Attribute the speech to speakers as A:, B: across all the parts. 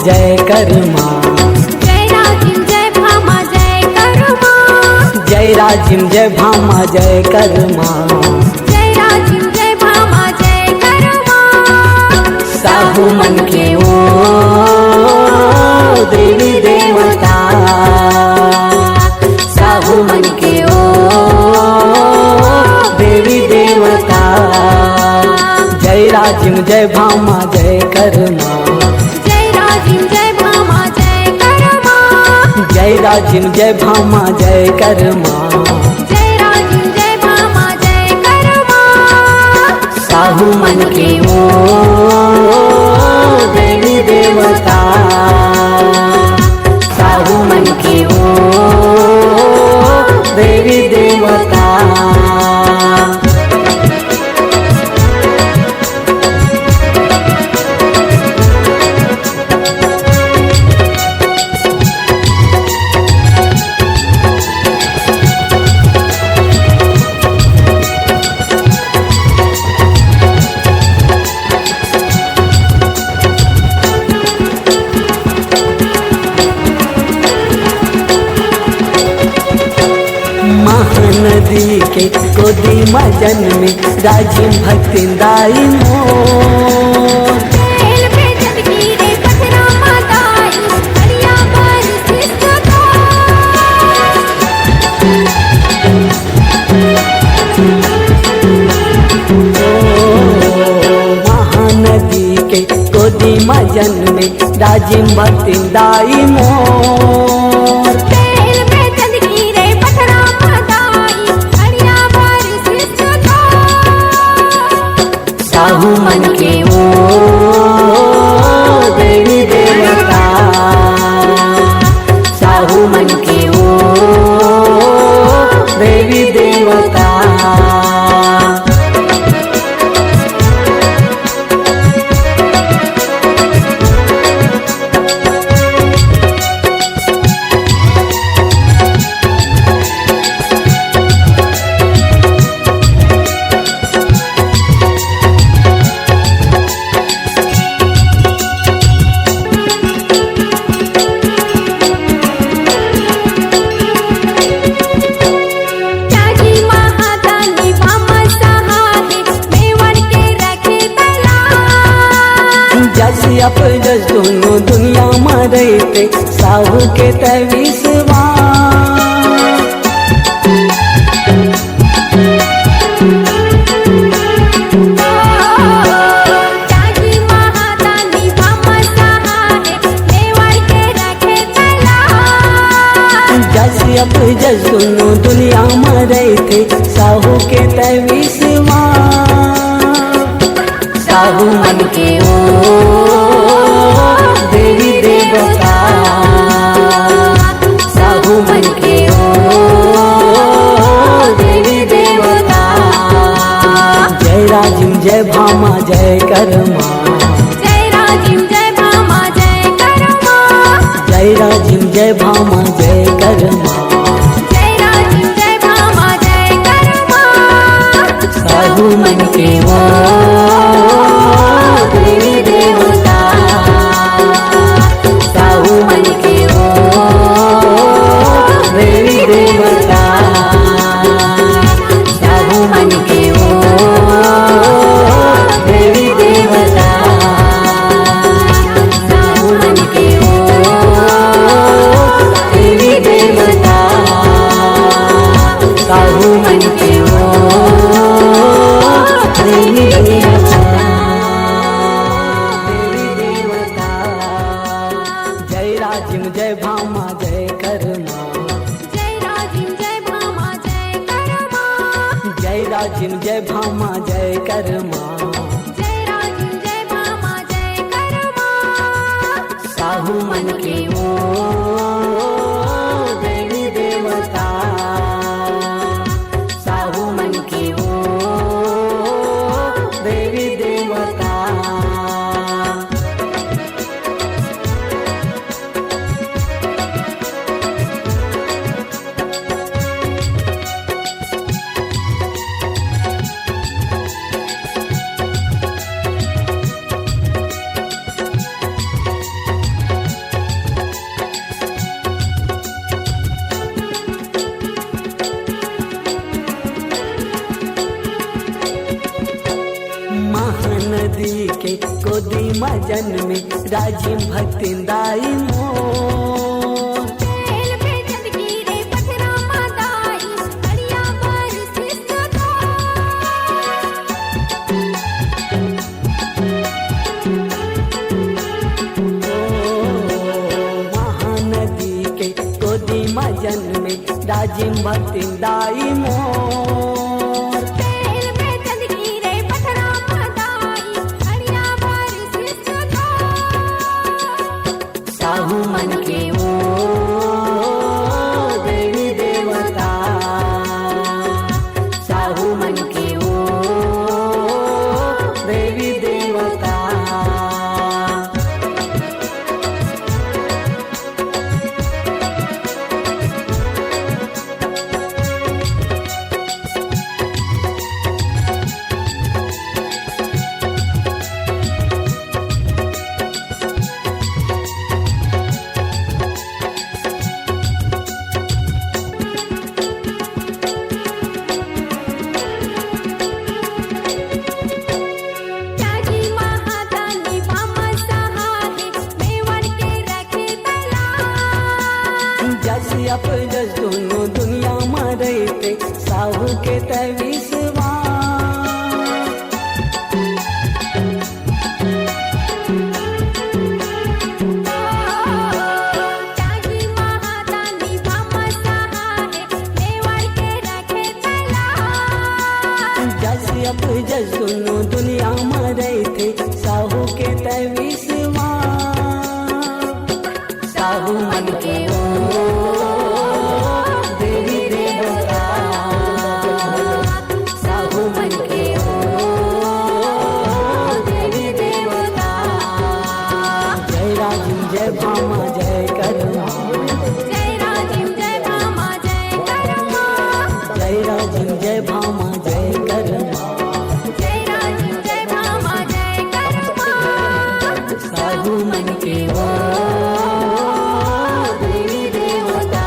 A: जय कर माँ।
B: जय राजिम जय भामा जय कर माँ।
A: जय राजिम जय भामा जय कर माँ।
B: जय राजिम जय भामा जय कर माँ।
A: साहू मन के ओ देवी देवता, साहू मन के ओ देवी देवता। जय राजिम जय भामा जय कर माँ।
B: जय राजिम जय भामा जय कर माँ।
A: जय राजिम जय भामा जय कर माँ।
B: जय राजिम जय भामा जय कर माँ।
A: साहू मन के ओ देवी देवता, साहू मन के ओ देवी देवता। महानदी के गोदी मजन में राजिम भक्ति दाई मोर।
B: तेल पे जगीरे पथरा माताई हरिया बारिश सदा।
A: महानदी के गोदी मजन में राजिम भक्ति दाई मोर।
B: तेल पे जगीरे पथरा माताई हरिया बारिश सदा।
A: साहू मन के ओ देवी देवता, साहू मन के ओ देवी देवता।
B: जागी महादानी भामा सहारे मेवाड़ के रखे तला।
A: जस अप जस दोनों दुनिया में रहते साहू के तविसवा।
B: जागी महादानी भामा सहारे मेवाड़ के रखे तला।
A: जस अप जस दोनों दुनिया में रहते साहू के तविसवा। साहू मन के ओ देवी देवता, साहू मन के ओ देवी देवता। जय राजिम जय भामा जय कर माँ।
B: जय राजिम जय भामा जय कर माँ।
A: जय राजिम जय भामा जय कर माँ।
B: जय राजिम जय भामा जय कर माँ।
A: साहू मन के ओ देवी देवता, साहू मन के ओ देवी देवता। साहू मन के ओ देवी देवता, साहू मन के ओ देवी देवता। साहू मन के ओ देवी देवता, देवी देवता। जय राजिम जय भामा जय कर माँ।
B: जय राजिम जय भामा जय कर माँ।
A: जय राजिम जय भामा जय कर माँ।
B: जय राजिम जय भामा जय कर माँ।
A: साहू मन के ओ देवी देवता, साहू मन के ओ देवी देवता। गोदी मजन में राजी भक्तिंदाई मोर।
B: तेल पे चंदगी रे पथरा मादाई अड़िया बारिश सदा।
A: महानदी के गोदी मजन में राजी भक्तिंदाई मोर।
B: तेल पे चंदगी रे पथरा मादाई अड़िया बारिश सदा।
A: साहू मन के ओ देवी देवता, साहू मन के ओ देवी देवता।
B: जागी महादानी बामा सहारे मेवाड़ के रखे तला।
A: जस अप जस दोनों दुनिया में रहते साहू के तविश्वास।
B: जागी महादानी बामा सहारे मेवाड़ के रखे तला।
A: जस अप जस दोनों दुनिया में रहते साहू के तविश्वास। साहू मन के ओ देवी देवता, साहू मन के ओ देवी देवता। जय राजीव जय भामा जय करमा,
B: जय राजीव जय भामा जय करमा।
A: जय राजीव जय भामा जय करमा।
B: जय राजीव जय भामा जय करमा।
A: साहू मन के ओ देवी देवता,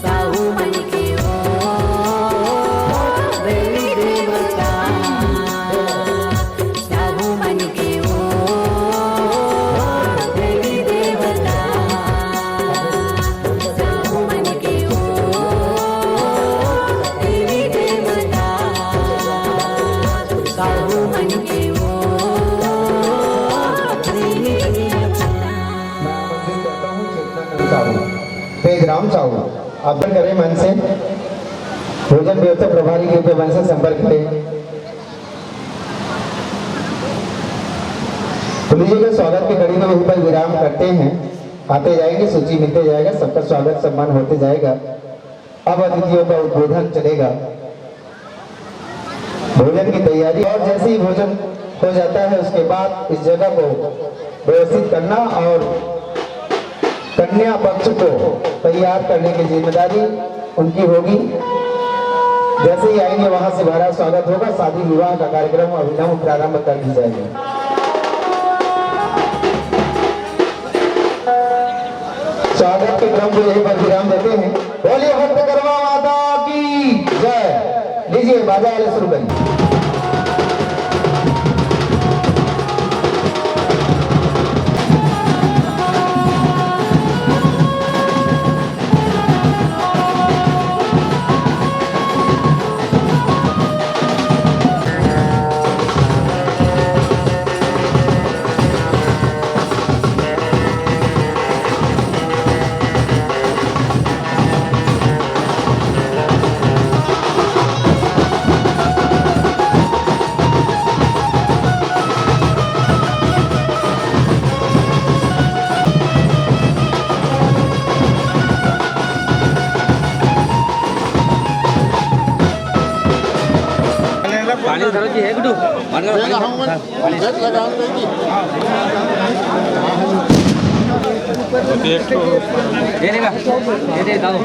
A: साहू मन के ओ देवी देवता, साहू मन के ओ देवी देवता, साहू मन के ओ देवी देवता, साहू मन के ओ देवी देवता।
C: साहू तेज राम साहू आवेदन करें मन से। भोजन व्यवस्था प्रभारी के ऊपर मन से संपर्क करें। पुलिस जी के स्वागत की कड़ी में वहीं पर विराम करते हैं। आते जाएंगे, सूची मिलते जाएगा, सबका स्वागत सम्मान होते जाएगा। अब अतिथियों का उद्बोधन चलेगा। भोजन की तैयारी, और जैसे ही भोजन हो जाता है उसके बाद इस जगह को व्यवस्थित करना और कन्या पक्ष को तैयार करने की जिम्मेदारी उनकी होगी। जैसे ही आएंगे वहां से हमारा स्वागत होगा। शादी विवाह का कार्यक्रम अभिनव प्रारंभ कर दी जाएगी। स्वागत के क्रम को यहीं पर विराम देते हैं। बोलिए भक्त कर्मा माता की जय। लीजिए बाजा वाले शुरू करिए।
D: पानी धरो जी है गुडू दे देगा दे दादू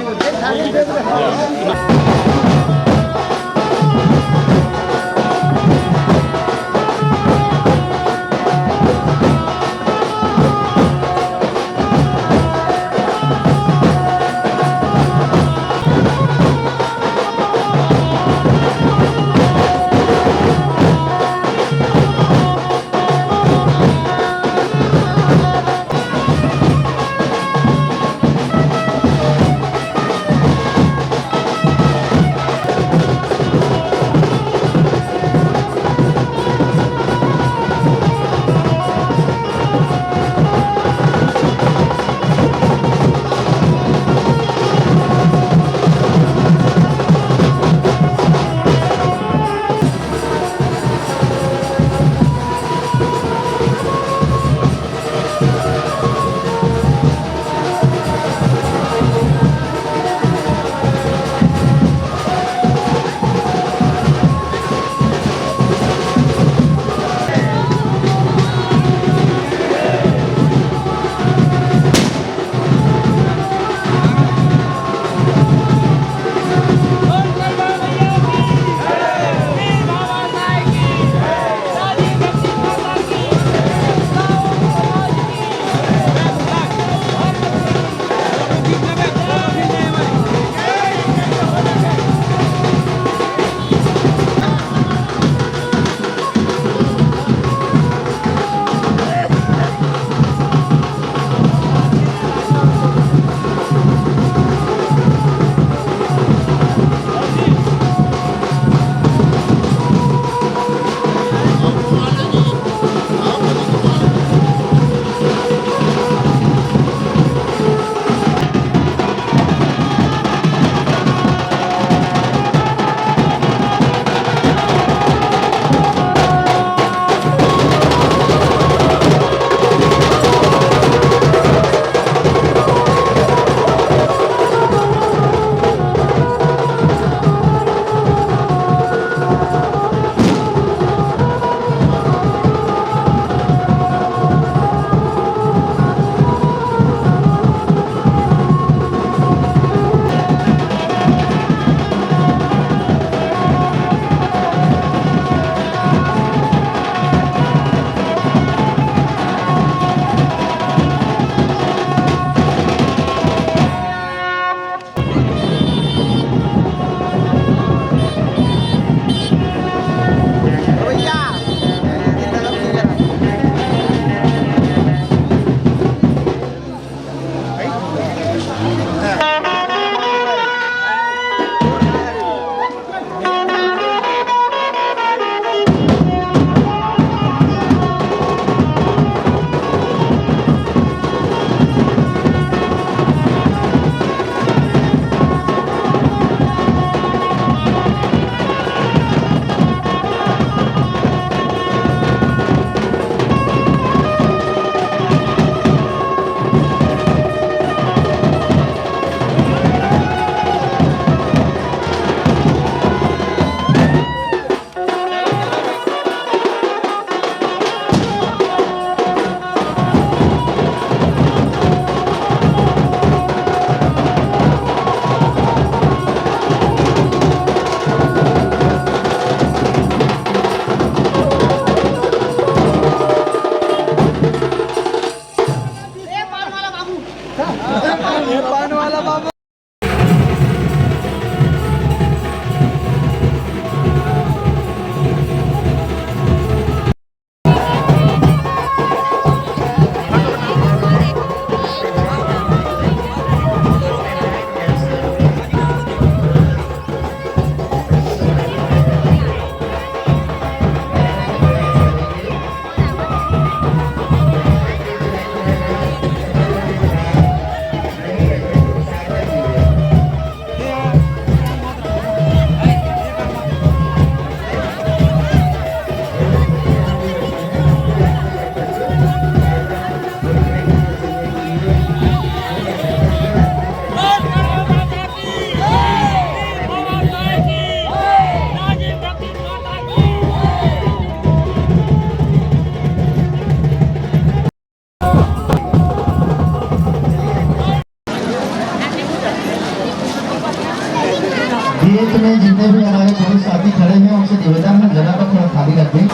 C: बीच में जितने भी हमारे पुरुष साथी खड़े हैं उनसे निवेदन है जगह पर थोड़ा खाली रख दें।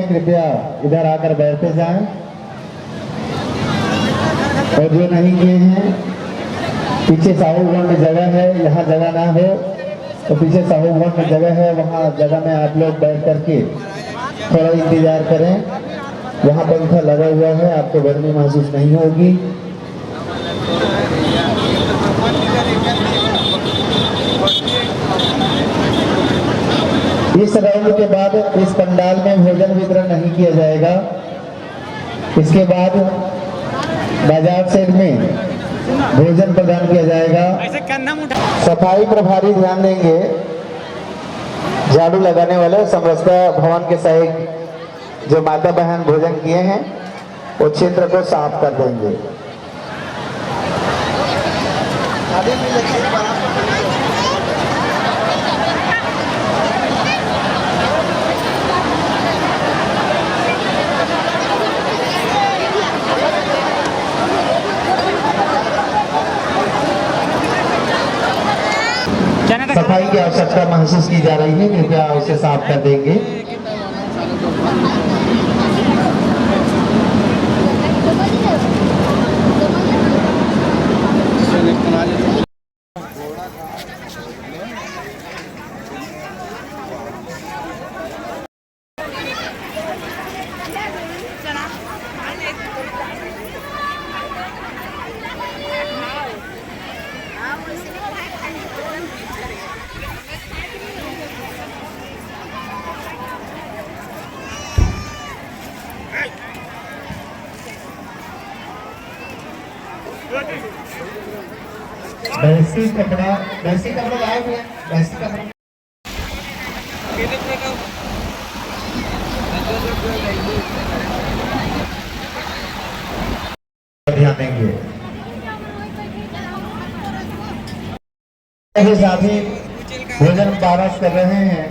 C: कृपया इधर आकर बैठते जाएं और जो नहीं किए हैं पीछे साहू भवन में जगह है, यहाँ जगह ना हो तो पीछे साहू भवन में जगह है, वहाँ जगह में आप लोग बैठ करके थोड़ा इंतजार करें। वहाँ पंखा लगा हुआ है, आपको गर्मी महसूस नहीं होगी। इस राउंड के बाद इस पंडाल में भोजन वितरण नहीं किया जाएगा। इसके बाद बाजार सेट में भोजन प्रदान किया जाएगा। सफाई प्रभारी ध्यान देंगे, झाड़ू लगाने वाले समरसता भवन के सहायक जो माता बहन भोजन किए हैं वो क्षेत्र को साफ कर देंगे। सफाई की आवश्यकता महसूस की जा रही है, कृपया उसे साफ कर देंगे। बैसी कपड़ा लाए हुए हैं, बैसी कपड़ा ध्यान देंगे। साथी भोजन पारस कर रहे हैं,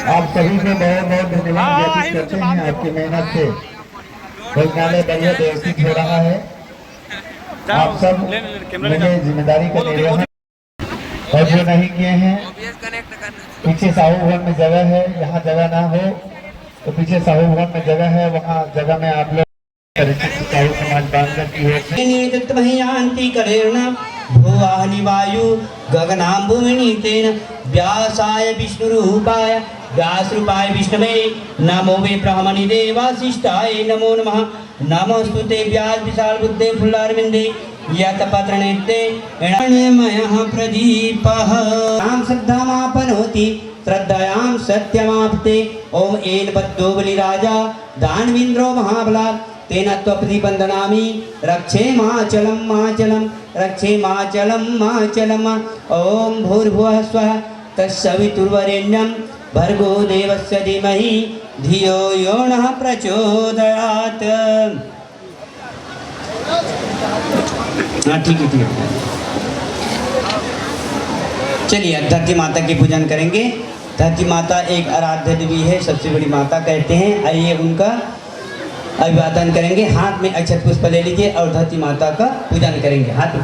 C: आप सभी को बहुत बहुत धन्यवाद ज्ञापित करते हैं। आपकी मेहनत से भोजनालय बढ़िया व्यवस्थित हो रहा है। आप सब मुझे जिम्मेदारी का निर्वहन और जो नहीं किए हैं पीछे साहू भवन में जगह है, यहाँ जगह ना हो तो पीछे साहू भवन में जगह है, वहाँ जगह में आप लोग साहू समाज बांधकर भुवानि वायु गगनां भूमिनीतेन व्यासाय विष्णुरूपाय व्यासरूपाय विष्णवे नमो वे ब्रह्मणि देवाशिष्टाय नमो नमः। नमोस्तुते व्यास विशाल बुद्धे फुल्लारविन्दे यत पत्रनेत्ते हिरण्यमयः प्रदीपः तां श्रद्धामापनोति श्रद्धयां सत्यमाप्ते। ओम एन बद्धो बलिराजा दानवीन्द्रो महाबलात् तेन त्वप्रतिबन्धनामि रक्षे माचलं माचलं रक्षे माचलं माचलम्। ओम भूर्भुवः स्वः तत्सवितुर्वरेण्यं भर्गो देवस्य धीमहि धियो यो नः प्रचोदयात्। ठीक है। चलिए धरती माता की पूजन करेंगे। धरती माता एक आराध्य देवी है, सबसे बड़ी माता कहते हैं। आइए उनका अभिवादन करेंगे। हाथ में अक्षत पुष्प ले लीजिए और धरती माता का पूजन करेंगे। हाथ में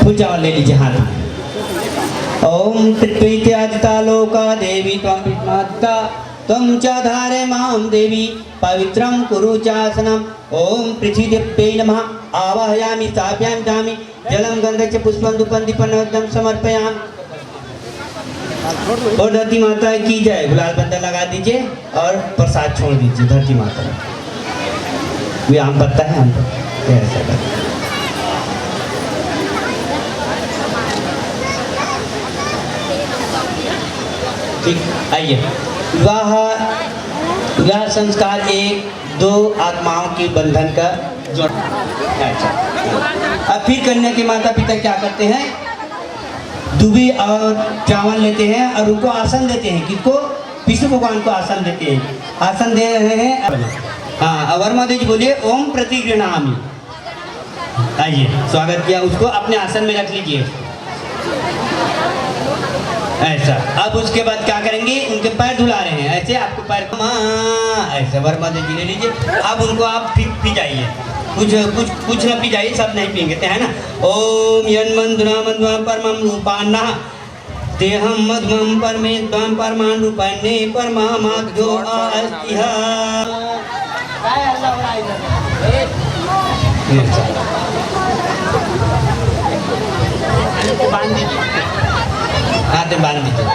C: फूल चावल ले लीजिए हाथ में। ओम तृतीयादिता लोका देवी त्वं विष्णुता त्वं च धारे मां देवी पवित्रं कुरु चासनम्। ओम पृथ्वीदेव्यै नमः आवाहयामि स्थापयामि जामि जलं गन्धं च पुष्पं धूपं दीपं नैवेद्यं समर्पयामि। और धरती माता की जय। गुलाल बंदर लगा दीजिए और प्रसाद छोड़ दीजिए धरती माता। ये आम पत्ता है, आम पत्ता ठीक। आइए विवाह संस्कार 1-2 आत्माओं के बंधन का जोड़। अच्छा अब फिर कन्या के माता पिता क्या करते हैं?
E: दुबी और चावल लेते हैं और उनको आसन देते हैं। किसको? विष्णु भगवान को आसन देते हैं। आसन दे रहे हैं। हाँ, वर्मादेव जी बोलिए ओम प्रतिगृणामि। आइए, स्वागत किया, उसको अपने आसन में रख लीजिए ऐसा। अब उसके बाद क्या करेंगे? उनके पैर धुला रहे हैं ऐसे, आपको पैर ऐसे वर्मादेव जी ले लीजिए। अब उनको आप पी जाइए, कुछ न पी जाइए, सब नहीं पिएंगे है ना। ओम यन्मंदुना मध्वा परमं रूपान्ना तेहम मध्वम परमेत्वं परमान रूपान्ने परमामाद्यो अस्तिह। हाथ बांध दीजिए।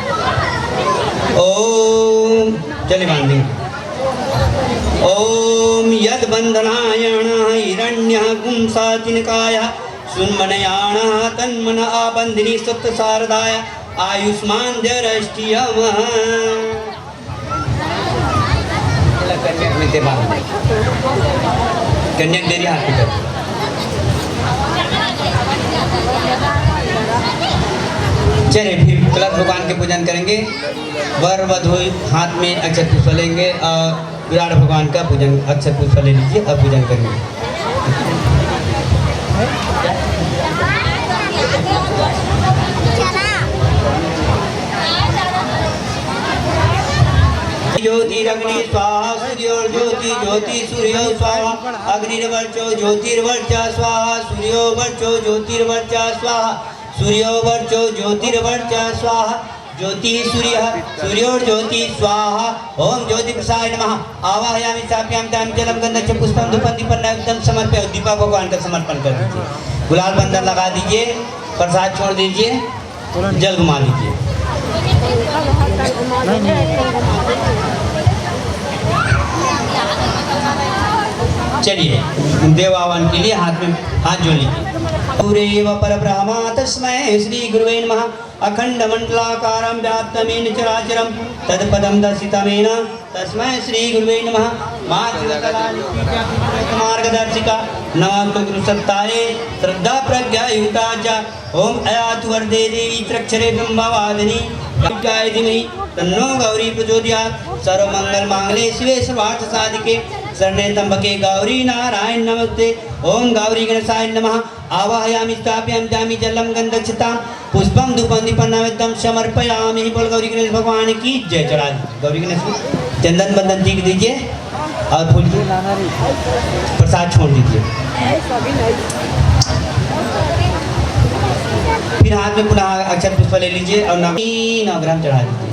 E: ओम, चलिए बांध देंगे। ओम यद बंधनायण हिरण्यः गुंसातिनकाय सुन्मनयाण तन्मन आबंधिनी सत्य शारदाय आयुष्मान जरष्टियम। कन्या देरी हाथ में। चलिए फिर कलश भगवान के पूजन करेंगे। वर वधू हाथ में अक्षत पुष्प लेंगे और विराट भगवान का पूजन अक्षत पुष्प ले लीजिए और पूजन करेंगे। ज्योतिरग्नि स्वाहा सूर्योर्ज्योति ज्योति सूर्यो स्वाहा अग्निर्वर्चो ज्योतिर्वर्चा स्वाहा सूर्यो वर्चो ज्योतिर्वर्चा स्वाहा सूर्यो वर्चो ज्योतिर्वर्चा स्वाहा ज्योति सूर्य सूर्योर्ज्योति स्वाहा। ओम ज्योति प्रसाय नमः। आवाहयामि स्थापयामि ताम जलम गंधं पुष्पं धूपं दीपं नैवेद्यं समर्पयामि। दीपक भगवान का समर्पण कर दीजिए। गुलाल बंदर लगा दीजिए, प्रसाद छोड़ दीजिए, जल घुमा दीजिए। चलिए देव आह्वान के लिए हाथ जोड़ लीजिए। पूरेव परब्रह्मा तस्मै श्री गुरुवे नमः। अखंड मंडलाकारं व्याप्तमेन चराचरं तत्पदं दर्शितमेन तस्मै श्री गुरुवे नमः। मार्गदर्शिका नमः गुरु सत्तारे श्रद्धा प्रज्ञा युक्ता च। ओम अयातु वरदे देवी त्र्यक्षरे ब्रह्मवादिनी गाय धीमहि तन्नो गौरी प्रचोदयात्। सर्वमंगल मांगले शिवे सर्वार्थ साधिके शरण्ये त्र्यंबके गौरी नारायण नमस्ते। ओम गौरी गणेशाय नमः। आवाहयामि स्थापयामि जामि जलम गंधक्षतां पुष्पम धूपं दीपं नैवेद्यं समर्पयामि। बोल गौरी गणेश भगवान की जय। चढ़ा गौरी गणेश चंदन बंदन टीक दीजिए और फूल प्रसाद छोड़ दीजिए। फिर हाथ में पुनः अक्षत पुष्प ले लीजिए और 9 ग्राम चढ़ा दीजिए।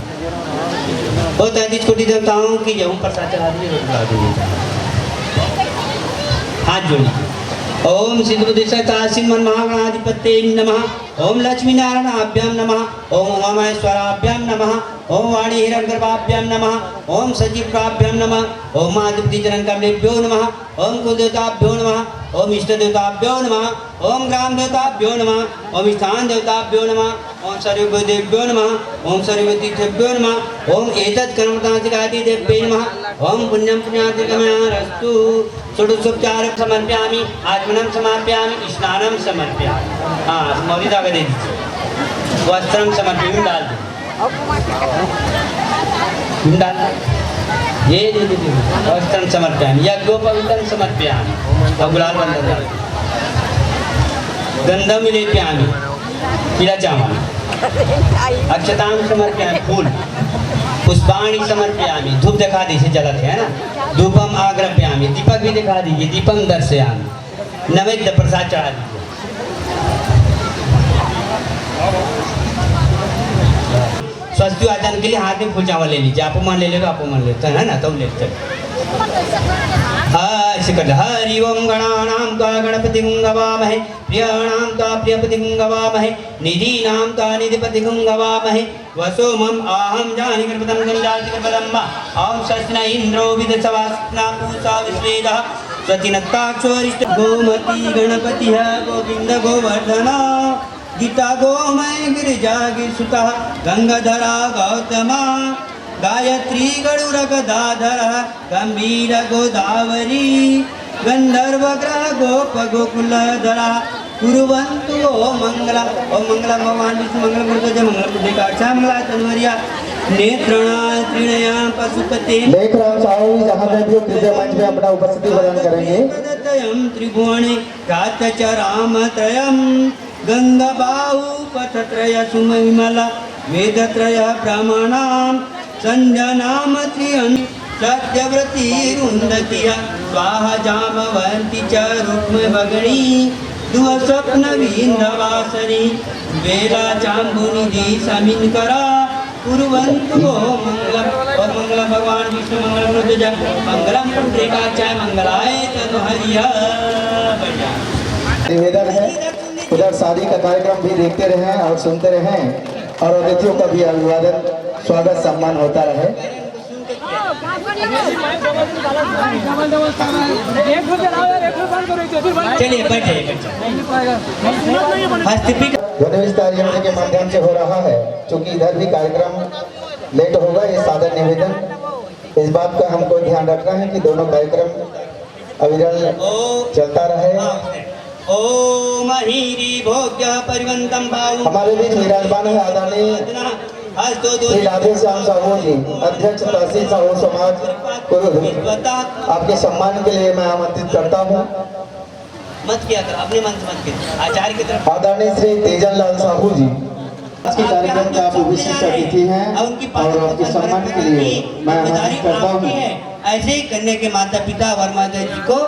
E: वो 33 कोटि देवताओं की जय। प्रसाद चढ़ा दीजिए। हाथ जोड़िए। ओम सिद्धबुद्धिसहितासीन महागणाधिपते नमः। ओम लक्ष्मी नारायणाभ्याम नमः। ओम उमामहेश्वराभ्यां नमः। ओम वाणी हिरण्यगर्भाभ्यां नमः। ओम सजीवाभ्यां नमः। ओम आदित्यजनन कमलेभ्यो नमः। ओम कुलदेवताभ्यो नमः। ओम इष्ट देवताभ्यो नमः। ओम ग्राम देवताभ्यो नमः। ओम स्थान देवताभ्यो नमः। ओम सर्वदेव्यो नमः। ओम सर्वतीर्थेभ्यो नमः। ओम एतत् कर्मतांसिकादि देव्यै नमः। ओम पुण्यं पुण्यादिकमस्तु। षोडशोपचार समर्पयामि। आचमनं समर्पयामि। स्नानं समर्पयामि। हाँ, मौली धागा दे दीजिए। वस्त्रं समर्पयामि। डाल दो, डाल ये दे दीजिए। वस्त्रं समर्पयामि। यज्ञोपवीतं समर्पयामि। और गुलाल बंदर गंधं लेपयामि। पीला चावल अक्षतां समर्पयामि। फूल पुष्पाणि समर्पयामि। धूप दिखा दीजिए, जलत है ना। धूपम आग्रपयामि। दीपक भी दिखा दीजिए। दीपम दर्शयामि। नैवेद्य प्रसाद चढ़ा दीजिए। स्वस्ति आचरण के लिए हाथ में फूल चावल ले लीजिए। आप मान ले लेगा, आप मान लेते हैं ना, तब लेते हैं। हरि ओम गणानां त्वा गणपतिं गवामहे। प्रियाणां त्वा प्रियपतिं गवामहे। निधीनां त्वा निधिपतिं गवामहे। वसोमम् आहं जानि कृपदं गंजाति कृपदं वा। ओम स्वस्ति इंद्रो विदसवास्ना पूषा विश्वेदः स्वस्ति नत्ताक्षोरिष्ट। गोमती गणपतिः गोविंद गोवर्धन गीता गोमय गिरिजा गिरिसुतः गंगाधरा गौतमा गायत्री गरुड़ गदाधर गंभीर गोदावरी गंधर्व ग्रह गोप गोकुलधरा कुर्वन्तु ओम मंगलम भगवान विष्णु मंगलम गुरुदेव मंगलम बुद्धिकाक्षा मंगला तन्वर्या नेत्रणा त्रिणया पशुपते
C: देख रहा हूँ साहू जी जहाँ पे भी वो कृपया मंच में अपना उपस्थिति प्रदान करेंगे।
E: तयम त्रिभुवने कातचरामत्रयम गंगाबाहु पथत्रय सुमविमला वेदत्रय ब्राह्मणां संध्यानाम त्रियं सत्यव्रती रुंदतिया स्वाहा जामवंती च रुक्म भगणी दुःस्वप्न विंध्यवासरी वेला चांबुनिधि समिन्करा कुर्वन्तु मंगलम और मंगलम भगवान विष्णु मंगलम रुद्रज मंगलम पुंडरीकाक्षाय मंगलाय तनुहरिया।
C: निवेदन है उधर शादी का कार्यक्रम भी देखते रहें और सुनते रहें और अतिथियों का भी अभिवादन स्वागत सम्मान होता रहे।
E: चलिए बैठे
C: ध्वनि विस्तार यंत्र के माध्यम से हो रहा है। चूंकि इधर भी कार्यक्रम लेट होगा, ये सादर निवेदन। इस बात का हमको ध्यान रखना है कि दोनों कार्यक्रम अविरल चलता रहे।
E: ओम हीरी भोग्य परिवंतम भाव
C: हमारे बीच विराजमान है आदरणीय श्री राधे श्याम साहू जी, अध्यक्ष तहसील साहू समाज कुरुद। आपके सम्मान के लिए मैं आमंत्रित करता हूँ।
E: मत किया कर, अपने मन से मत किया। आचार्य की तरफ
C: आदरणीय श्री तेजन लाल साहू जी आज के कार्यक्रम का आप विशिष्ट अतिथि हैं और उनके सम्मान के लिए मैं आमंत्रित करता हूँ।
E: ऐसे ही करने के माता पिता वर माता जी को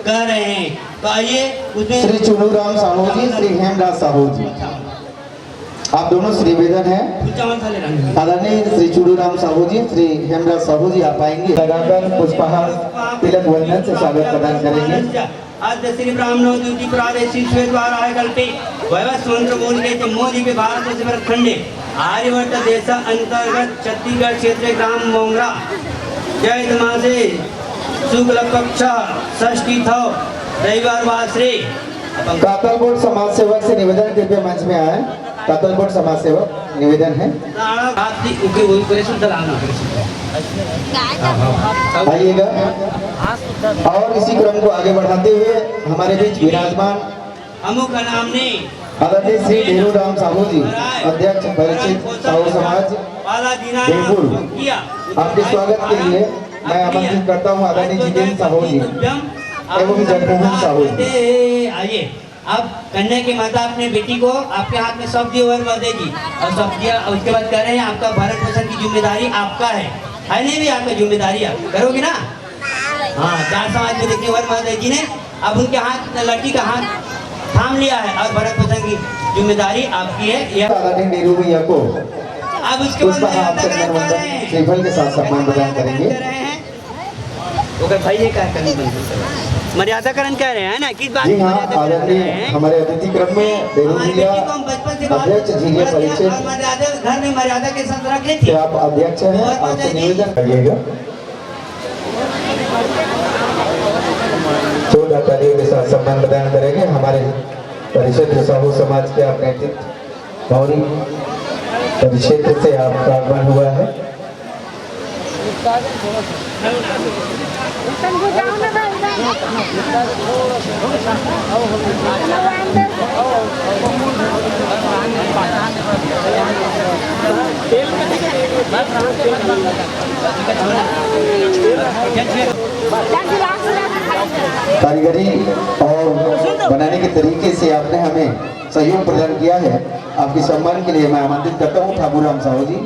E: कह रहे हैं। तो आइए उसमें
C: श्री चुनूराम साहू जी, श्री हेमराज साहू जी, आप दोनों श्री वेदन हैं। आदरणीय श्री चुनूराम साहू जी, श्री हेमराज साहू जी आप आएंगे, लगाकर पुष्पहार तिलक वंदन से स्वागत प्रदान करेंगे।
E: आज श्री ब्राह्मणों द्वितीय प्रादेशिक द्वार आय कल्पे वैवस्व मंत्र बोल के मोदी के भारत से खंडे आर्यवर्त देश अंतर्गत छत्तीसगढ़ क्षेत्र ग्राम मोंगरा जैत मासे शुक्ल पक्ष षष्ठी थो रविवार वासरे
C: कातलकोट समाज सेवक से निवेदन कृपया मंच में आए। कातलकोट समाज सेवक निवेदन है, आइएगा। और इसी क्रम को आगे बढ़ाते हुए हमारे बीच विराजमान
E: अमुक नाम ने
C: आदरणीय श्री ढेरू राम साहू जी, अध्यक्ष परिचित साहू समाज बिल्कुल। आपके स्वागत के लिए मैं आमंत्रित करता हूँ आदरणीय जितेंद्र साहू जी एवं जगमोहन साहू जी।
E: आइए अब कन्या की माता अपने बेटी को आपके हाथ में सब दिए वर देगी और सब दिया। उसके बाद कह रहे हैं आपका भारत पोषण की जिम्मेदारी आपका है नहीं भी आपका जिम्मेदारी आप करोगे ना। हाँ, 4 समाज में देखिए वर माता जी ने अब उनके हाथ लड़की का हाथ थाम लिया है और भारत पोषण की जिम्मेदारी आपकी है।
C: आदरणीय नीरू भैया को
E: अब उसके बाद
C: श्रीफल के साथ सम्मान प्रदान करेंगे।
E: भाई ये क्या करनी मर्यादाकरण कह रहे हैं ना, किस बात
C: जी हाँ, आदरणीय हमारे अतिथि क्रम में ढेरू भैया अध्यक्ष झीलिया परिचय
E: घर में मर्यादा के साथ रखे थे।
C: आप अध्यक्ष हैं, आपसे निवेदन करिएगा। चौदह तारीख के साथ सम्मान प्रदान करेंगे हमारे परिषद साहू समाज के आप नेतृत्व गौरी परिक्षेत्र से आपका आगमन हुआ है। कारीगरी और बनाने के तरीके से आपने हमें सहयोग प्रदान किया है। आपके सम्मान के लिए मैं आमंत्रित करता हूँ ठाकुराम साहू जी,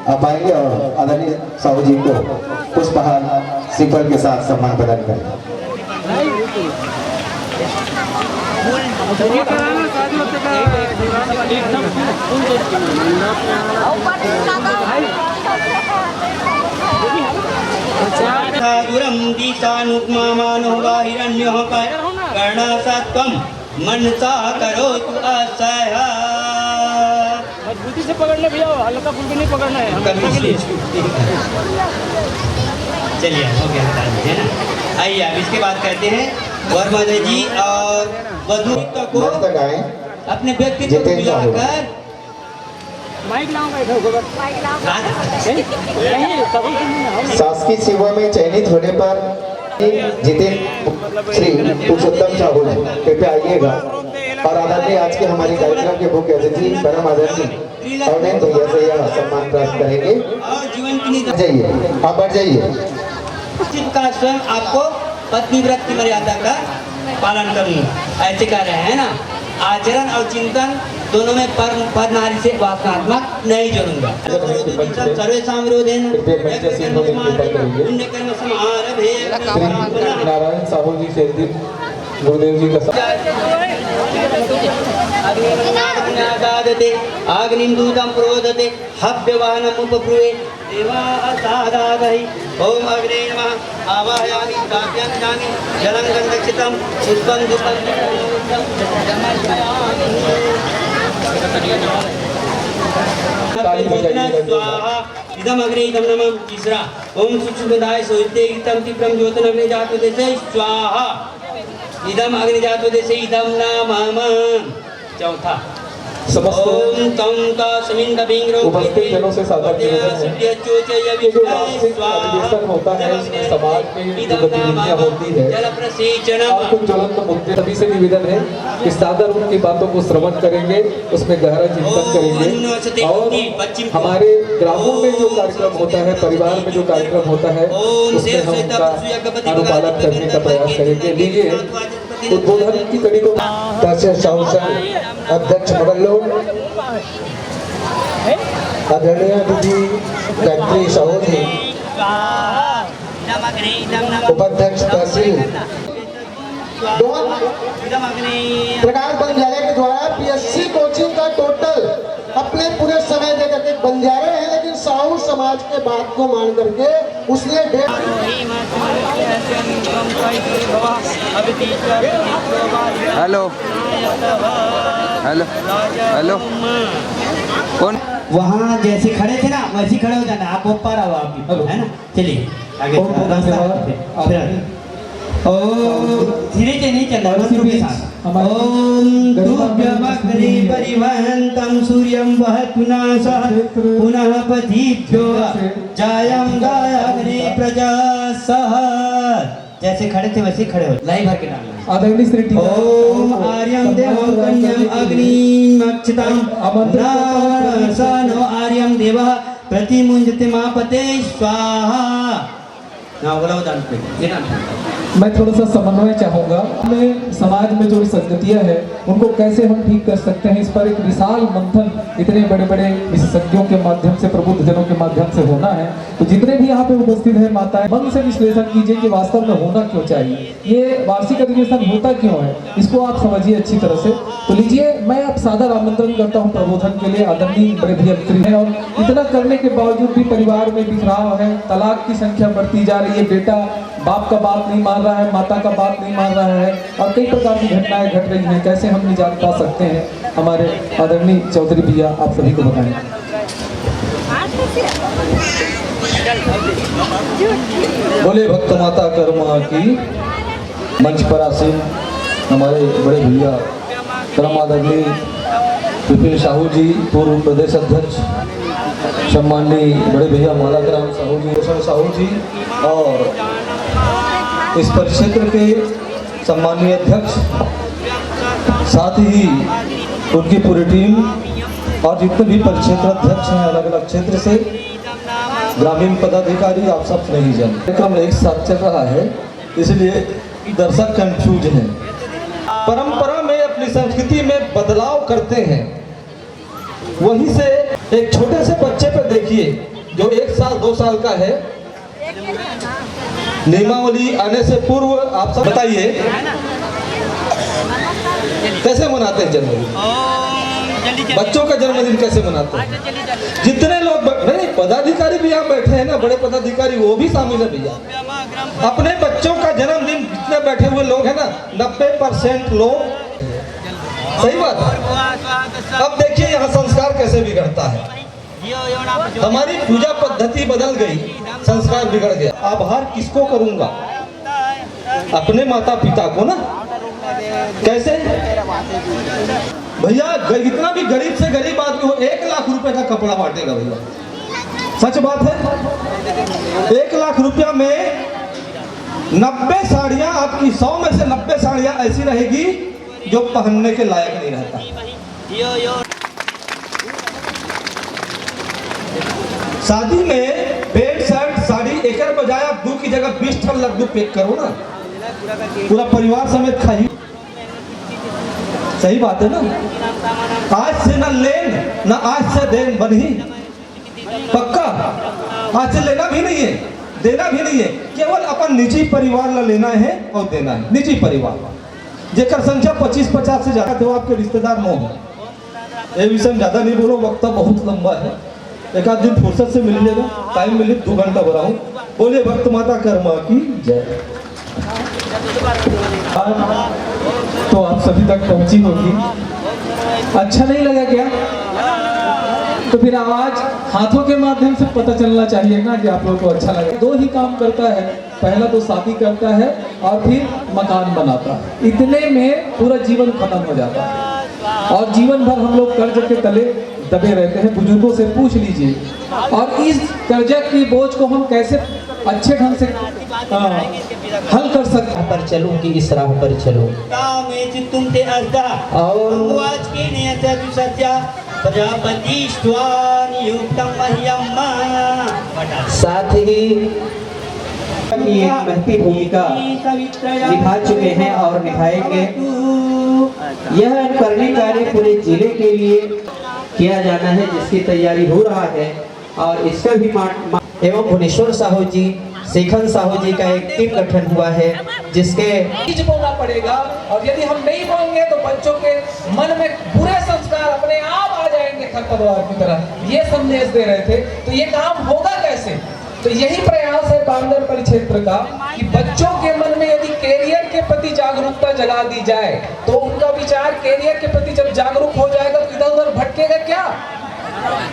C: आप आएंगे और आदरणीय साहू जी को पुष्पहार श्रीफल के साथ सम्मान प्रदान करें।
E: दूरम दिशानुक्मामानो वा हिरण्यो कर्णासत्वं मनसा करोतु असह्य।
D: मजबूती से पकड़ना भैया, हल्का फुल्का नहीं पकड़ना है।
E: चलिए हो गया, हटा दीजिए ना। आइए अब इसके बाद कहते हैं वर माता जी और वधू को अपने व्यक्तित्व को मिलाकर
D: माइक लाऊंगा,
C: शासकीय सेवा में चयनित होने पर जितेंद्र श्री पुरुषोत्तम साहू कृपया आइएगा। और आदरणीय आज के हमारे कार्यक्रम के मुख्य अतिथि परम आदरणीय अवनीत भैया से यह सम्मान प्राप्त करेंगे।
E: और जीवन की नीति
C: जाइए, आप बढ़ जाइए।
E: का स्वयं आपको पत्नी व्रत की मर्यादा का पालन करूंगा, ऐसे कह रहे हैं ना। आचरण और चिंतन दोनों में पर नारी से वासनात्मक नहीं जोड़ूंगा। सर्वेषां विरोधेन पुण्य कर्म समारभे
F: नारायण साहू जी से गुरुदेव जी का
E: अग्निदादते अग्निदूतं प्रोदते हव्यवाहनम् उपब्रुवे देवासादागहि ओम अग्ने नमः आवाहयामि दास्यामि जलं गन्धक्षितं पुष्पं धूपं स्वाहा इदम अग्ने इदम नमः। तीसरा ओम सुक्षुमदाय सोहिते इदम तीव्रम ज्योतन अग्नि जातो देशे स्वाहा इदम अग्नि जातो देशे इदम नमः। चौथा ओम तम का समिंद बिंग्रो
F: उपस्थित जनों से सादर निवेदन है कि जो वार्षिक अधिवेशन होता है इसमें समाज में जो गतिविधियां होती है और कुछ ज्वलंत मुद्दे, सभी से निवेदन है कि सादर उनकी बातों को श्रवण करेंगे, उसमें गहरा चिंतन करेंगे और हमारे ग्रामों में जो कार्यक्रम होता है, परिवार में जो कार्यक्रम होता है उसमें हम उनका अनुपालन करने का प्रयास करेंगे। लीजिए उद्बोधन की कड़ी को
C: अध्यक्ष मगल्लो आदरणीय दीदी गायत्री साहू जी, उपाध्यक्ष तहसील प्रकाश बंजारे के द्वारा पीएससी कोचिंग का टोटल अपने पूरे समय दे करके बंजारे हैं, लेकिन साहू समाज के बात को मान करके उसने
G: हेलो हेलो हेलो कौन?
E: वहाँ जैसे खड़े थे ना वैसे खड़े हो जाना, आप ऊपर आओ आप, है ना। चलिए आगे धीरे से नहीं चलना, के साथ। ओम तुभ्यमग्नि परिवहन्तं सूर्यं वहतुनासः पुनः पतिभ्यो जायं गायग्नि प्रजासः। जैसे खड़े थे वैसे खड़े हो, लाइन भर के डालना।
F: आदरणीय श्री
E: ओम आर्यं देवं कन्यं अग्निमक्षतां अमृतनो आर्यं देवः प्रतिमुञ्जते मापते स्वाहा। ना बोला दान पे ये ना
F: मैं थोड़ा सा समन्वय चाहूँगा। मैं समाज में जो संगतियाँ हैं उनको कैसे हम ठीक कर सकते हैं, इस पर एक विशाल मंथन इतने बड़े बड़े विशेषज्ञों के माध्यम से, प्रबुद्ध जनों के माध्यम से होना है। तो जितने भी यहाँ पे उपस्थित हैं माताएं, मन से विश्लेषण कीजिए कि वास्तव में होना क्यों चाहिए, ये वार्षिक अधिवेशन होता क्यों है, इसको आप समझिए अच्छी तरह से। तो लीजिए मैं आप सादर आमंत्रण करता हूँ प्रबोधन के लिए। आदरणीय बड़े भैया है और इतना करने के बावजूद भी परिवार में बिखराव है, तलाक की संख्या बढ़ती जा रही है, बेटा बाप का बात नहीं मान रहा है, माता का बात नहीं मान रहा है और कई प्रकार की घटनाएं घट रही हैं। कैसे हम निजात पा सकते हैं? हमारे आदरणीय चौधरी भैया आप सभी को बताएं। बोले भक्त माता कर्मा की। मंच पर आसीन हमारे बड़े भैया परम आदरणीय विपिन साहू जी, पूर्व प्रदेश अध्यक्ष, सम्माननीय बड़े भैया मालाग्राम साहू जी, रोशन साहू जी और इस परिक्षेत्र के सम्माननीय अध्यक्ष, साथ ही उनकी पूरी टीम और जितने भी परिक्षेत्र अध्यक्ष हैं अलग अलग क्षेत्र से, ग्रामीण पदाधिकारी, आप सब नहीं जानते। कार्यक्रम एक साथ चल रहा है इसलिए दर्शक कंफ्यूज हैं। परंपरा में अपनी संस्कृति में बदलाव करते हैं, वहीं से एक छोटे से बच्चे पर देखिए जो 1 साल 2 साल का है, नियमावली आने से पूर्व आप सब बताइए कैसे मनाते हैं जन्मदिन, बच्चों का जन्मदिन कैसे मनाते हैं। जितने लोग नहीं, पदाधिकारी भी यहाँ बैठे हैं ना, बड़े पदाधिकारी वो भी शामिल है भैया। अपने बच्चों का जन्मदिन जितने बैठे हुए लोग हैं ना, 90% लोग, सही बात है। अब देखिए यहाँ संस्कार कैसे बिगड़ता है। हमारी पूजा पद्धति बदल गई, संस्कार बिगड़ गया। आभार किसको करूंगा? अपने माता पिता को ना। कैसे भैया? इतना भी गरीब से गरीब आदमी हो 1 लाख रुपए का कपड़ा बांटेगा भैया, सच बात है। 1 लाख रुपया में 90 साड़ियां आपकी, 100 में से 90 साड़ियां ऐसी रहेगी जो पहनने के लायक नहीं रहता। शादी में पेंट शर्ट साड़ी एकर बजाय आप 2 की जगह 20 ठन लड्डू पैक करो ना, पूरा परिवार समेत खाइए। सही बात है ना। आज से ना लेन ना आज से देन बनी, पक्का। आज से लेना भी नहीं है, देना भी नहीं है, केवल अपन निजी परिवार ला लेना है और देना है। निजी परिवार जेकर संख्या 25-50 से ज्यादा थे, वो आपके रिश्तेदार न हो। ये विषय में ज्यादा नहीं बोलो, वक्त बहुत लंबा है। एक आध दिन फुर्सत से मिलिएगा, टाइम मिले 2 घंटा बढ़ाऊं। बोले भक्त माता कर्मा की जय।
H: तो आप सभी तक पहुंची होगी। अच्छा नहीं लगा क्या? तो फिर आवाज हाथों के माध्यम से पता चलना चाहिए ना कि आप लोगों को अच्छा लगा। 2 ही काम करता है, पहला तो शादी करता है और फिर मकान बनाता है। इतने में पूरा जीवन खत्म हो जाता है और जीवन भर हम लोग कर्ज के तले दबे रहते हैं। बुजुर्गों से पूछ लीजिए। और इस कर्जा की बोझ को हम कैसे अच्छे ढंग से हल कर सकते हैं।
E: पर चलो कि इस राह पर चलो। तुम ते अर्धा और आज के नियत सत्या प्रजापति स्वान युक्तम महियम्मा।
I: साथ ही एक महती भूमिका निभा चुके हैं और निभाएंगे। यह करने कार्य पूरे जिले के लिए किया जाना है, जिसकी तैयारी हो रहा है। और इसका भी एवं भुवनेश्वर साहू जी, शेखन साहू जी का एक टीम गठन हुआ है, जिसके
H: बीज बोना पड़ेगा। और यदि हम नहीं बोएंगे तो बच्चों के मन में बुरे संस्कार अपने आप आ जाएंगे खरपतवार की तरह। ये संदेश दे रहे थे। तो ये काम होगा कैसे? तो यही प्रयास है बांगर परिक्षेत्र का कि बच्चों के मन में यदि कैरियर के प्रति जागरूकता जगा दी जाए तो उनका विचार कैरियर के प्रति जब जागरूक हो जाएगा तो इधर उधर भटकेगा क्या?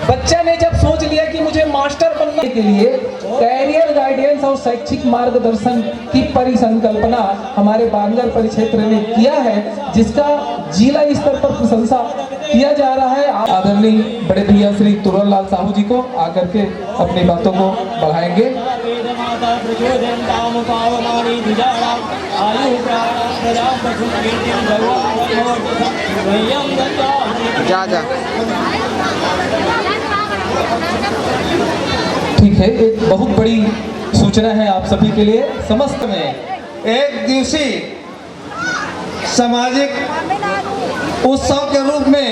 H: बच्चा ने जब सोच लिया कि मुझे मास्टर बनने के लिए कैरियर गाइडेंस और शैक्षिक मार्गदर्शन की परिसंकल्पना हमारे बांगर परिक्षेत्र ने किया है, जिसका जिला स्तर पर प्रशंसा किया जा रहा है। आदरणीय बड़े भैया श्री तुरन लाल साहू जी को आकर के अपनी बातों को बढ़ाएंगे।
G: जा जा
H: ठीक है, एक बहुत बड़ी सूचना है आप सभी के लिए। समस्त
F: में एक दिवसीय सामाजिक उत्सव के रूप में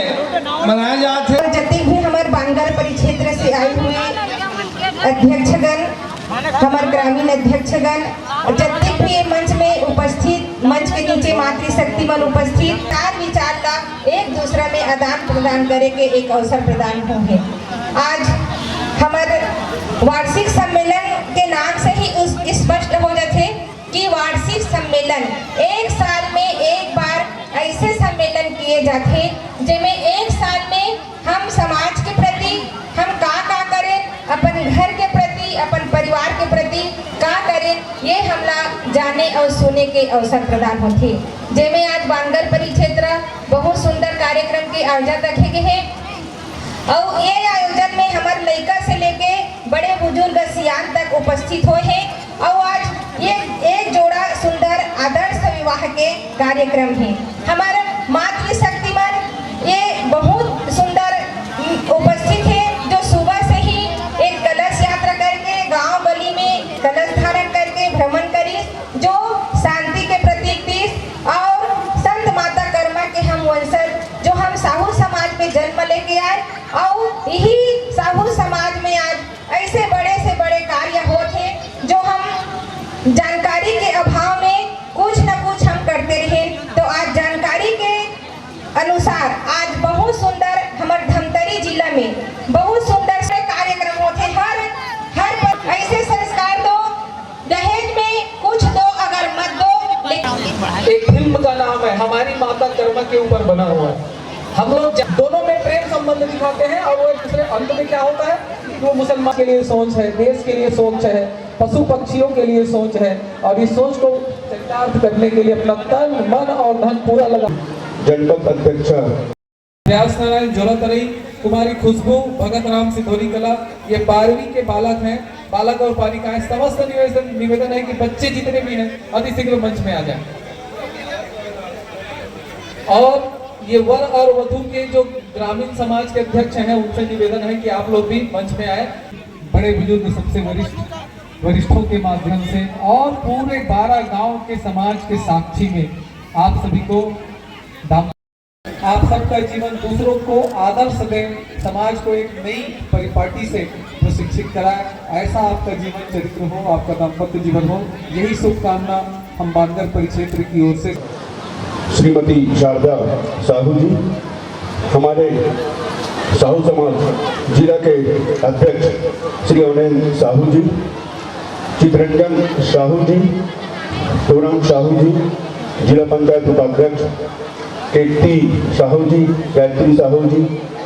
F: मनाया जाते हैं।
J: जितने भी हमारे बांगर परिक्षेत्र से आए हुए अध्यक्षगण, हमारे ग्रामीण अध्यक्षगण, जितने भी मंच में उपस्थित, मंच के नीचे मातृशक्ति मन उपस्थित, कार विचार का एक दूसरा में आदान प्रदान करे के एक अवसर प्रदान होंगे। आज हमारे वार्षिक सम्मेलन के नाम से ही स्पष्ट हो जाते कि वार्षिक सम्मेलन 1 साल में एक बार ऐसे सम्मेलन किए जाते जिनमें 1 साल में हम समाज के प्रति हम का करें, अपन घर के प्रति, अपन परिवार के प्रति का करें, ये हमला जाने और सुने के अवसर प्रदान होते। जिनमें आज बांगर परिक्षेत्र बहुत सुंदर कार्यक्रम के आयोजन रखे गए हैं और ये आयोजन में हमारे लड़का से लेके बड़े बुजुर्ग सियान तक उपस्थित हुए हैं। और आज ये एक जोड़ा सुंदर आदर्श विवाह के कार्यक्रम है। हमारा मातृशक्तिमान ये बहुत सुंदर उपस्थित है, जो सुबह से ही एक कलश यात्रा करके गांव गली में कलश धारण करके भ्रमण करी, जो शांति के प्रतीक थी। और संत माता कर्मा के हम वंशज जो हम साहू समाज में जन्म लेके आए और यही साहू समाज में आज ऐसे बड़े से बड़े कार्य होते जो हम जानकारी के अभाव में कुछ न कुछ हम करते रहे। तो आज जानकारी के अनुसार आज बहुत सुंदर हमारे धमतरी जिला में बहुत सुंदर से कार्यक्रम होते। हर ऐसे संस्कार दो, दहेज में कुछ दो, अगर मत दो।
H: एक फिल्म का नाम है हमारी माता कर्मा के ऊपर बना हुआ है। हम लोग दोनों में प्रेम संबंध दिखाते हैं और वो एक दूसरे अंत में क्या होता है, वो मुसलमान के लिए सोच है, देश के लिए सोच है, पशु पक्षियों के लिए सोच है। और इस सोच को चरितार्थ करने के लिए अपना तन मन और धन पूरा लगा।
C: जनपद अध्यक्ष
H: व्यास नारायण जोरातरई, कुमारी खुशबू, भगत राम सिद्धौली कला, ये 12वीं के बालक हैं, बालक और बालिकाएं। समस्त निवेदन है कि बच्चे जितने भी हैं अति शीघ्र मंच में आ जाएं। और ये वर और वधु के जो ग्रामीण समाज के अध्यक्ष हैं उनसे निवेदन है कि आप लोग भी मंच में आए। बड़े बुजुर्ग सबसे वरिष्ठों के माध्यम से और पूरे 12 गांव के समाज के साक्षी में आप सभी को आप सबका जीवन दूसरों को आदर्श दें, समाज को एक नई परिपाटी से प्रशिक्षित कराए, ऐसा आपका जीवन चरित्र हो, आपका दाम्पत्य जीवन हो, यही शुभकामना हम बानगर परिक्षेत्र की ओर से।
K: श्रीमती शारदा साहू जी, हमारे साहू समाज जिला के अध्यक्ष श्री अनिल साहू जी, चितरंजन साहू जी, तोरम साहू जी, जिला पंचायत उपाध्यक्ष कीर्ति साहू जी, गायत्री साहू जी,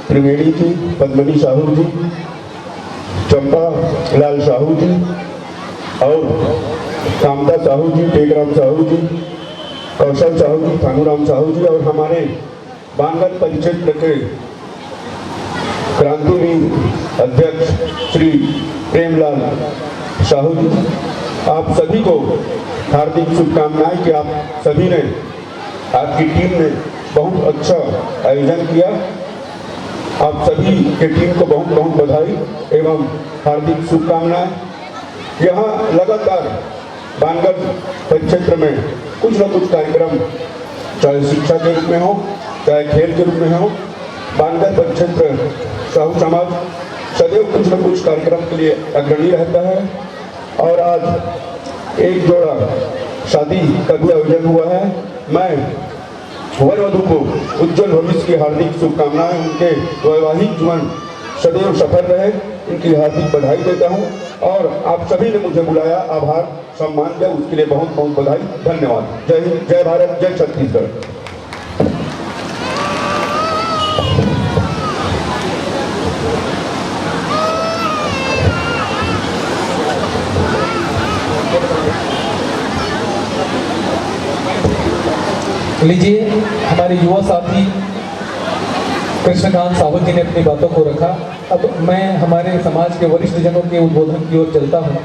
K: त्रिवेणी जी, पद्मनी साहू जी, चंपा लाल साहू जी और कामदा साहू जी, टेकराम साहू जी, कौशल साहू जी, थानूराम साहू जी और हमारे बानगर परिक्षेत्र के क्रांतिवीर अध्यक्ष श्री प्रेमलाल साहू जी, आप सभी को हार्दिक शुभकामनाएं कि आप सभी ने, आपकी टीम ने बहुत अच्छा आयोजन किया। आप सभी के टीम को बहुत बहुत बधाई एवं हार्दिक शुभकामनाएं। यहाँ लगातार बानगर परिक्षेत्र में कुछ न कुछ कार्यक्रम, चाहे शिक्षा के रूप में हो, चाहे खेल के रूप में हो, बानगर परिक्षेत्र साहू समाज सदैव कुछ न कुछ कार्यक्रम के लिए अग्रणी रहता है। और आज एक जोड़ा शादी का भी आयोजन हुआ है। मैं वर वधू को उज्जवल भविष्य की हार्दिक शुभकामनाएं, उनके वैवाहिक जीवन सदैव सफल रहे, इनकी हार्दिक बधाई देता हूं। और आप सभी ने मुझे बुलाया, आभार सम्मान दिया, उसके लिए बहुत बहुत बधाई, धन्यवाद। जय हिंद, जय भारत, जय छत्तीसगढ़।
H: लीजिए, हमारे युवा साथी कृष्णकांत साहू जी ने अपनी बातों को रखा। अब मैं हमारे समाज के वरिष्ठ जनों के उद्बोधन की ओर चलता हूँ।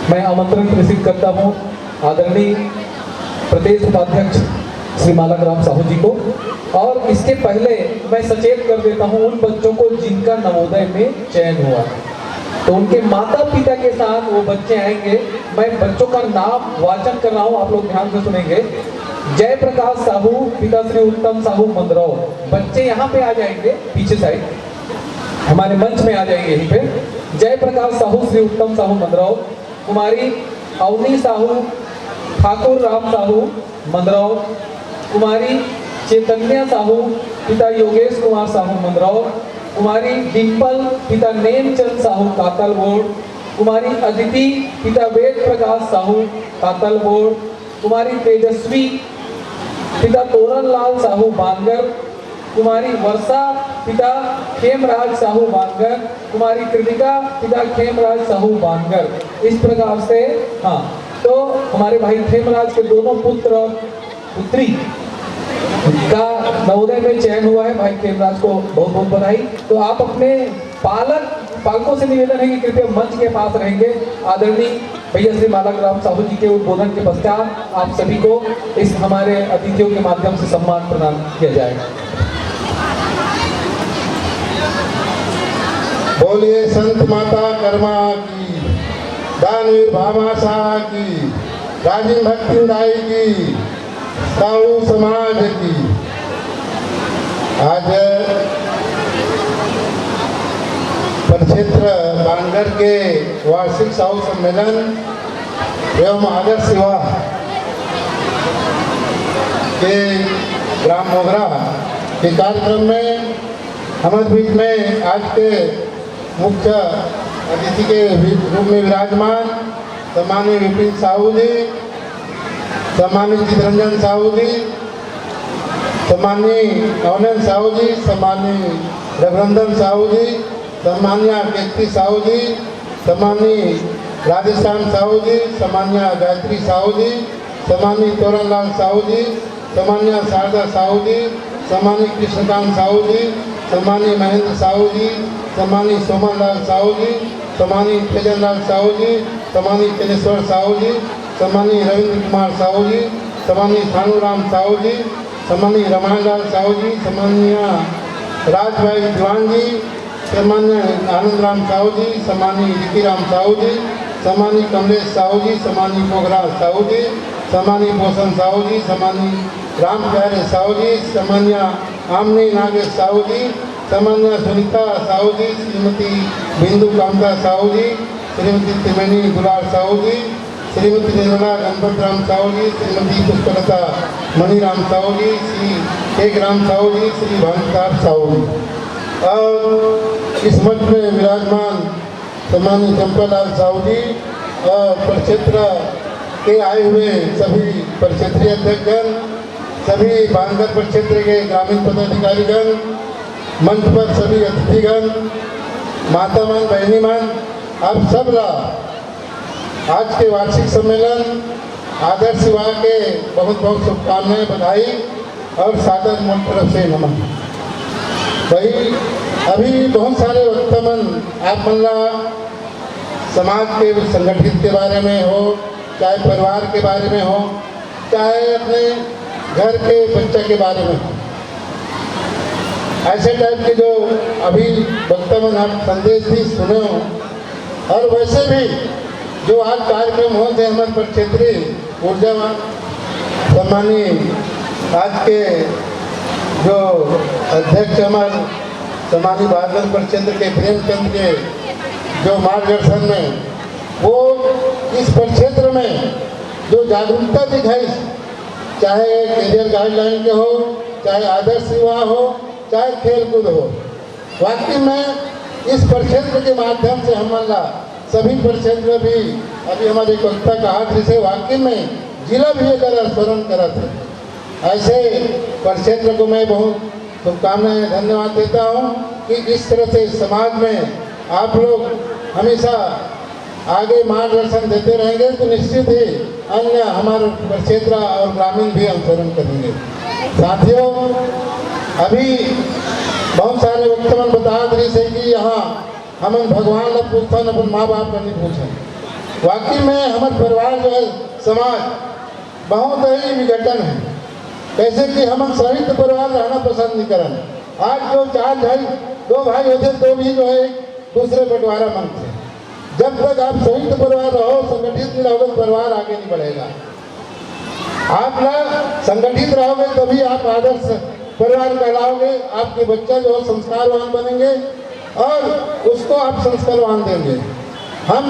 H: मैं आमंत्रण प्रेषित करता हूँ आदरणीय प्रदेश उपाध्यक्ष श्री मालाग्राम साहू जी को। और इसके पहले मैं सचेत कर देता हूँ उन बच्चों को जिनका नवोदय में चयन हुआ, तो उनके माता पिता के साथ वो बच्चे आएंगे। मैं बच्चों का नाम वाचन कर रहा हूँ, आप लोग ध्यान से सुनेंगे। जय प्रकाश साहू, पिता श्री उत्तम साहू मंदरौ। बच्चे यहाँ पे आ जाएंगे, पीछे साइड हमारे मंच में आ जाएंगे यहीं पे। जय प्रकाश साहू, श्री उत्तम साहू मंदरौ। कुमारी अवनी साहू, ठाकुर राम साहू मंदरौ। कुमारी चैतन्य साहू, पिता योगेश कुमार साहू मंदरौ। कुमारी डिम्पल, पिता नेमचंद साहू कातल बोर्ड। कुमारी अदिति, पिता वेद प्रकाश साहू कातल बोर्ड। कुमारी तेजस्वी, पिता तोरण लाल साहू बानगर। कुमारी वर्षा, पिता खेमराज साहू बानगर। कुमारी कृतिका, पिता खेमराज साहू बानगर। इस प्रकार से हाँ, तो हमारे भाई खेमराज के दोनों पुत्र पुत्री का नवोदय में चयन हुआ है। भाई खेमराज को बहुत बहुत बधाई। तो आप अपने पालकों से निवेदन है कि कृपया मंच के पास रहेंगे। आदरणीय भैया श्री मालाग्राम साहू जी के उद्बोधन के पश्चात आप सभी को इस हमारे अतिथियों के माध्यम से सम्मान प्रदान किया जाएगा।
K: बोलिए संत माता कर्मा की, दानवीर भामाशाह की, राजीव भक्तिदाई की, साहू समाज की। आज परिक्षेत्र बानगर के वार्षिक साहू सम्मेलन एवं आदर्श सेवा के ग्राम मोगरा के कार्यक्रम में हमारे बीच में आज के मुख्य अतिथि के रूप में विराजमान सम्मानीय विपिन साहू जी, सम्मानीय चितरंजन साहू जी, सम्मानीय अवनन साहू जी, सम्मानीय रघुनंदन साहू जी, सम्मानीय कीर्ति साहू जी, सम्मानीय राधेश्याम साहू जी, सम्मानीय गायत्री साहू जी, सम्मानीय तोरण लाल साहू जी, सम्मानीय शारदा साहू जी, सम्मानीय कृष्णकांत साहू जी, सम्मानीय महेंद्र साहू जी, सम्मानीय सोमन लाल साहू जी, सम्मानीय तेजन लाल साहू जी, सम्मानीय चनेश्वर साहू जी, सम्मानीय रविंद्र कुमार साहू जी, सम्मानीय थानूराम साहू जी,
L: सम्मानीय रमालाल साहू जी, सम्मानीय राजभाई दीवान जी, सम्मानीय आनंद राम साहू जी, सम्मानीय रिकी राम साहू जी, सम्मानीय कमलेश साहू जी, सम्मानीय पोखराज साहू जी, सम्मानीय भूषण साहू जी, सम्मानीय राम प्यारे साहू जी, सम्मानीय आमनी नागेश साहू जी, सम्मानीय सुनीता साहू जी, श्रीमती बिंदु कामता साहू जी, श्रीमती त्रिवेणी गुलाल साहू जी, श्रीमती निर्मला गणपत राम साहू जी, श्रीमती पुष्पलता मणिराम साहू जी, श्री टेक राम साहू जी, श्री भानुप्रताप साहू जी, और इस मंच में विराजमान सम्मानीय चंपालाल साहू जी और परिक्षेत्र के आए हुए सभी परिक्षेत्रीय अध्यक्षगण, सभी बानगढ़ परिक्षेत्र के ग्रामीण पदाधिकारीगण, मंच पर सभी अतिथिगण, मातामन बहनीमन, आप सब आज के वार्षिक सम्मेलन आदर्श विवाह के बहुत बहुत शुभकामनाएं, बधाई और सादर मन तरफ से नमन। भाई अभी बहुत सारे वक्तमन आप मल्ला समाज के संगठित के बारे में हो, चाहे परिवार के बारे में हो, चाहे अपने घर के बच्चे के बारे में हो, ऐसे टाइप के जो अभी वक्तव्य आप संदेश भी सुने हो, और वैसे भी जो आज कार्यक्रम होते हैं हमारे परिक्षेत्रीय ऊर्जावान सम्मानीय आज के जो अध्यक्ष हमारे सम्मानीय बानगढ़ परिक्षेत्र के प्रेमचंद के जो मार्गदर्शन में वो इस परिक्षेत्र में जो जागरूकता दिखाई, चाहे कैरियर गाइडलाइन के हो, चाहे आदर्श विवाह हो, चाहे खेलकूद हो, वाकई में इस परिक्षेत्र के माध्यम से हम सभी परिक्षेत्र भी अभी हमारे वक्ता कहा जिसे वाकई में जिला भी अगर स्मरण करा था, ऐसे परिक्षेत्र को मैं बहुत शुभकामनाएं धन्यवाद देता हूं कि इस तरह से समाज में आप लोग हमेशा आगे मार्गदर्शन देते रहेंगे तो निश्चित ही अन्य हमारे परिक्षेत्र और ग्रामीण भी अनुसरण करेंगे। साथियों, अभी बहुत सारे वक्तव्य बता रही से कि यहाँ हम भगवान ने पूछा अपन माँ बाप का नहीं पूछा। वाकई में हमारे परिवार जो है समाज बहुत ही विघटन है, कैसे कि हम संयुक्त परिवार रहना पसंद नहीं करें। आज जो चार भाई दो भाई होते तो भी जो है दूसरे बंटवारा मांगते। जब तक आप संयुक्त परिवार रहो, संगठित नहीं रहोगे, परिवार आगे नहीं बढ़ेगा। आप लोग संगठित रहोगे तभी आप आदर्श परिवार कहलाओगे, आपके बच्चा जो संस्कारवान बनेंगे और उसको आप संस्कारवान देंगे। हम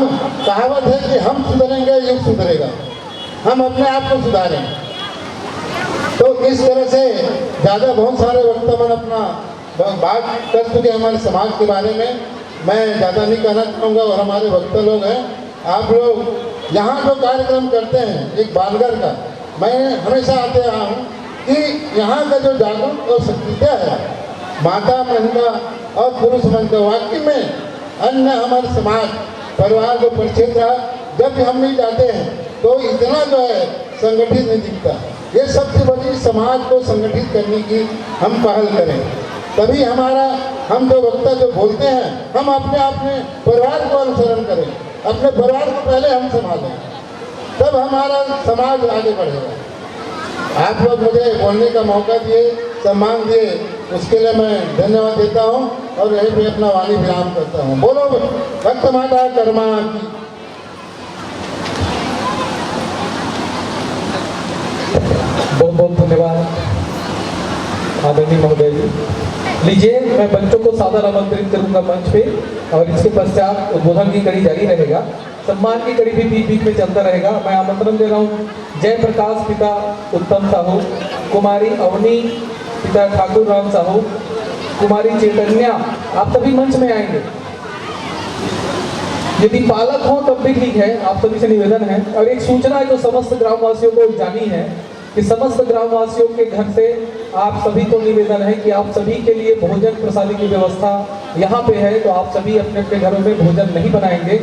L: कहावत है कि हम सुधरेंगे युग सुधरेगा, हम अपने आप को सुधारें। तो इस तरह से ज़्यादा बहुत सारे वक्तव्य अपना बात कर चुके हमारे समाज के बारे में, मैं ज़्यादा नहीं कहना चाहूँगा। और हमारे वक्ता लोग हैं, आप लोग यहाँ जो कार्यक्रम करते हैं एक बानगढ़ का, मैं हमेशा आते रहा हूँ कि यहाँ का जो जागरूक और सक्रियता है माता महिला और पुरुष मन का, वाकई में अन्य हमारे समाज परिवार जो परिक्षेत्र जब भी हम नहीं जाते हैं तो इतना जो है संगठित नहीं दिखता। ये सबसे बड़ी समाज को संगठित करने की हम पहल करें, तभी हमारा हम जो वक्ता जो बोलते हैं हम अपने परिवार को अनुसरण करें, अपने परिवार को पहले हम संभालें, तब हमारा समाज आगे बढ़ेगा। आप लोग मुझे बोलने का मौका दिए, सम्मान दिए, उसके लिए मैं धन्यवाद देता हूँ और यही पे अपना वाणी विराम करता हूँ। बोलो भक्त माता कर्मा की।
H: बहुत बहुत धन्यवाद आदरणीय महोदय जी। लीजिए, मैं बच्चों को सादर आमंत्रित करूंगा मंच पे और इसके पश्चात उद्बोधन की कड़ी जारी रहेगा, सम्मान की कड़ी भी बीच बीच में चलता रहेगा। मैं आमंत्रण दे रहा हूँ जय प्रकाश पिता उत्तम साहू, कुमारी अवनी पिता ठाकुर राम साहू, कुमारी चैतन्या, आप सभी मंच में आएंगे। यदि पालक हो तब भी ठीक है, आप सभी से निवेदन है। और एक सूचना है जो समस्त ग्रामवासियों को जानी है कि समस्त ग्रामवासियों के घर से आप सभी को निवेदन है कि आप सभी के लिए भोजन प्रसादी की व्यवस्था यहाँ पे है, तो आप सभी अपने अपने घरों में भोजन नहीं बनाएंगे।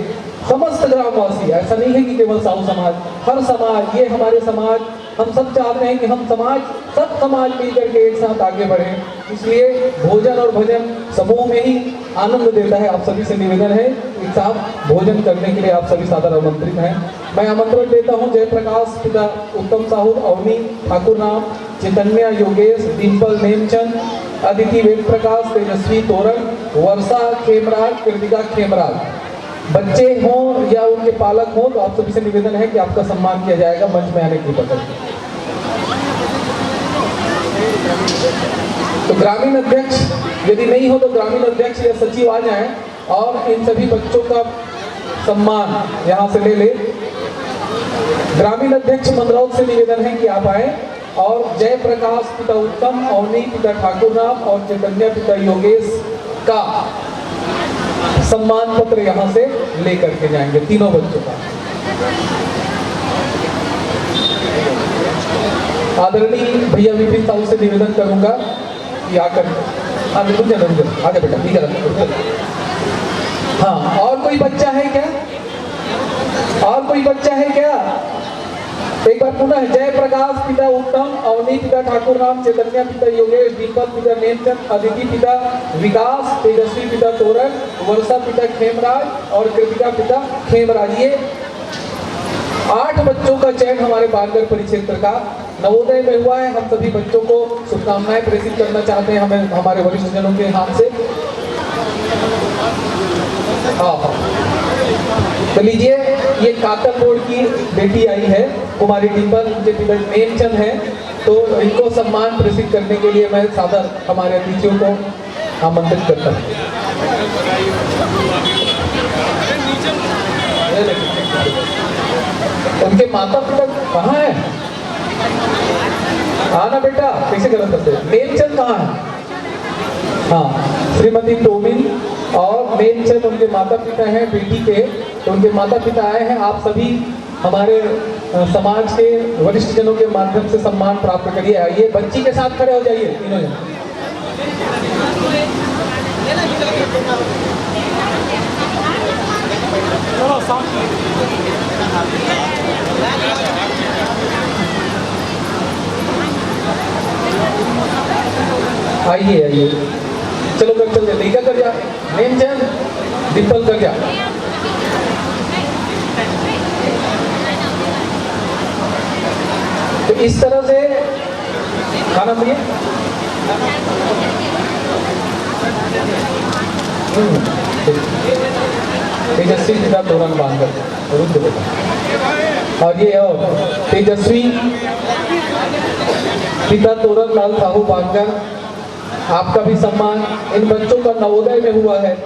H: समस्त ग्रामवासी, ऐसा नहीं है कि केवल साहू समाज, हर समाज, ये हमारे समाज, हम सब चाहते हैं कि हम समाज, सब समाज मिलकर के एक साथ आगे बढ़ें। इसलिए भोजन और भजन समूह में ही आनंद देता है। आप सभी से निवेदन है कि साथ भोजन करने के लिए आप सभी सादर आमंत्रित हैं। मैं आमंत्रण देता हूं जयप्रकाश पिता उत्तम साहू, अवनी ठाकुर नाम, चैतन्य योगेश, डिम्पल नेमचंद, अदिति वेद प्रकाश, तेजस्वी तोरण, वर्षा खेमराज, कृतिका खेमराज। बच्चे हों या उनके पालक हों तो आप सभी से निवेदन है कि आपका सम्मान किया जाएगा मंच में आने की पकड़। तो ग्रामीण अध्यक्ष यदि नहीं हो तो ग्रामीण अध्यक्ष या सचिव आ जाएं और इन सभी बच्चों का सम्मान यहाँ से ले ले। ग्रामीण अध्यक्ष मंदरौत से निवेदन है कि आप आए और जयप्रकाश पिता उत्तम, अवनी पिता ठाकुर राम और चैतन्य पिता योगेश का सम्मान पत्र यहाँ से लेकर के जाएंगे, तीनों बच्चों का। आदरणीय भैया विपिन साहू से निवेदन करूंगा कि आकर आगे बेटा ठीक है। हाँ, और कोई बच्चा है क्या? और कोई बच्चा है क्या? एक बार पुनः जयप्रकाश पिता उत्तम, अवनी पिता ठाकुर राम, चैतन्य पिता योगेश, दीपक पिता नेमचंद, अदिति पिता विकास, तेजस्वी पिता तोरण, वर्षा पिता खेमराज और कृतिका पिता खेमराज। ये 8 बच्चों का चयन हमारे बानगर परिक्षेत्र का नवोदय में हुआ है। हम सभी बच्चों को शुभकामनाएं प्रेषित करना चाहते हैं हमें हमारे वरिष्ठ जनों के हाथ से। तो लीजिए, ये कातल रोड की बेटी आई है कुमारी डिम्पल, उनके पिता नेमचंद हैं, तो इनको सम्मान प्रेषित करने के लिए मैं सादर हमारे अतिथियों को आमंत्रित करता हूँ। उनके माता पिता कहाँ हैं? आना बेटा, कैसे गलत करते? नेमचंद कहाँ है? हाँ, श्रीमती टोमिन और नेमचंद उनके माता पिता हैं बेटी के, तो उनके माता पिता आए हैं। आप सभी हमारे समाज के वरिष्ठ जनों के माध्यम से सम्मान प्राप्त करिए। आइए, बच्ची के साथ खड़े हो जाइए तीनों जन। आइए आइए, चलो कर चल जाए, कर जा नेमचंद, डिम्पल कर जा। तो इस तरह से खाना दिए। तेजस्वी पिता तोरण बांधकर रुद्र बेटा, और ये और तेजस्वी पिता तोरण लाल साहू बांधकर, आपका भी सम्मान इन बच्चों का नवोदय में हुआ है।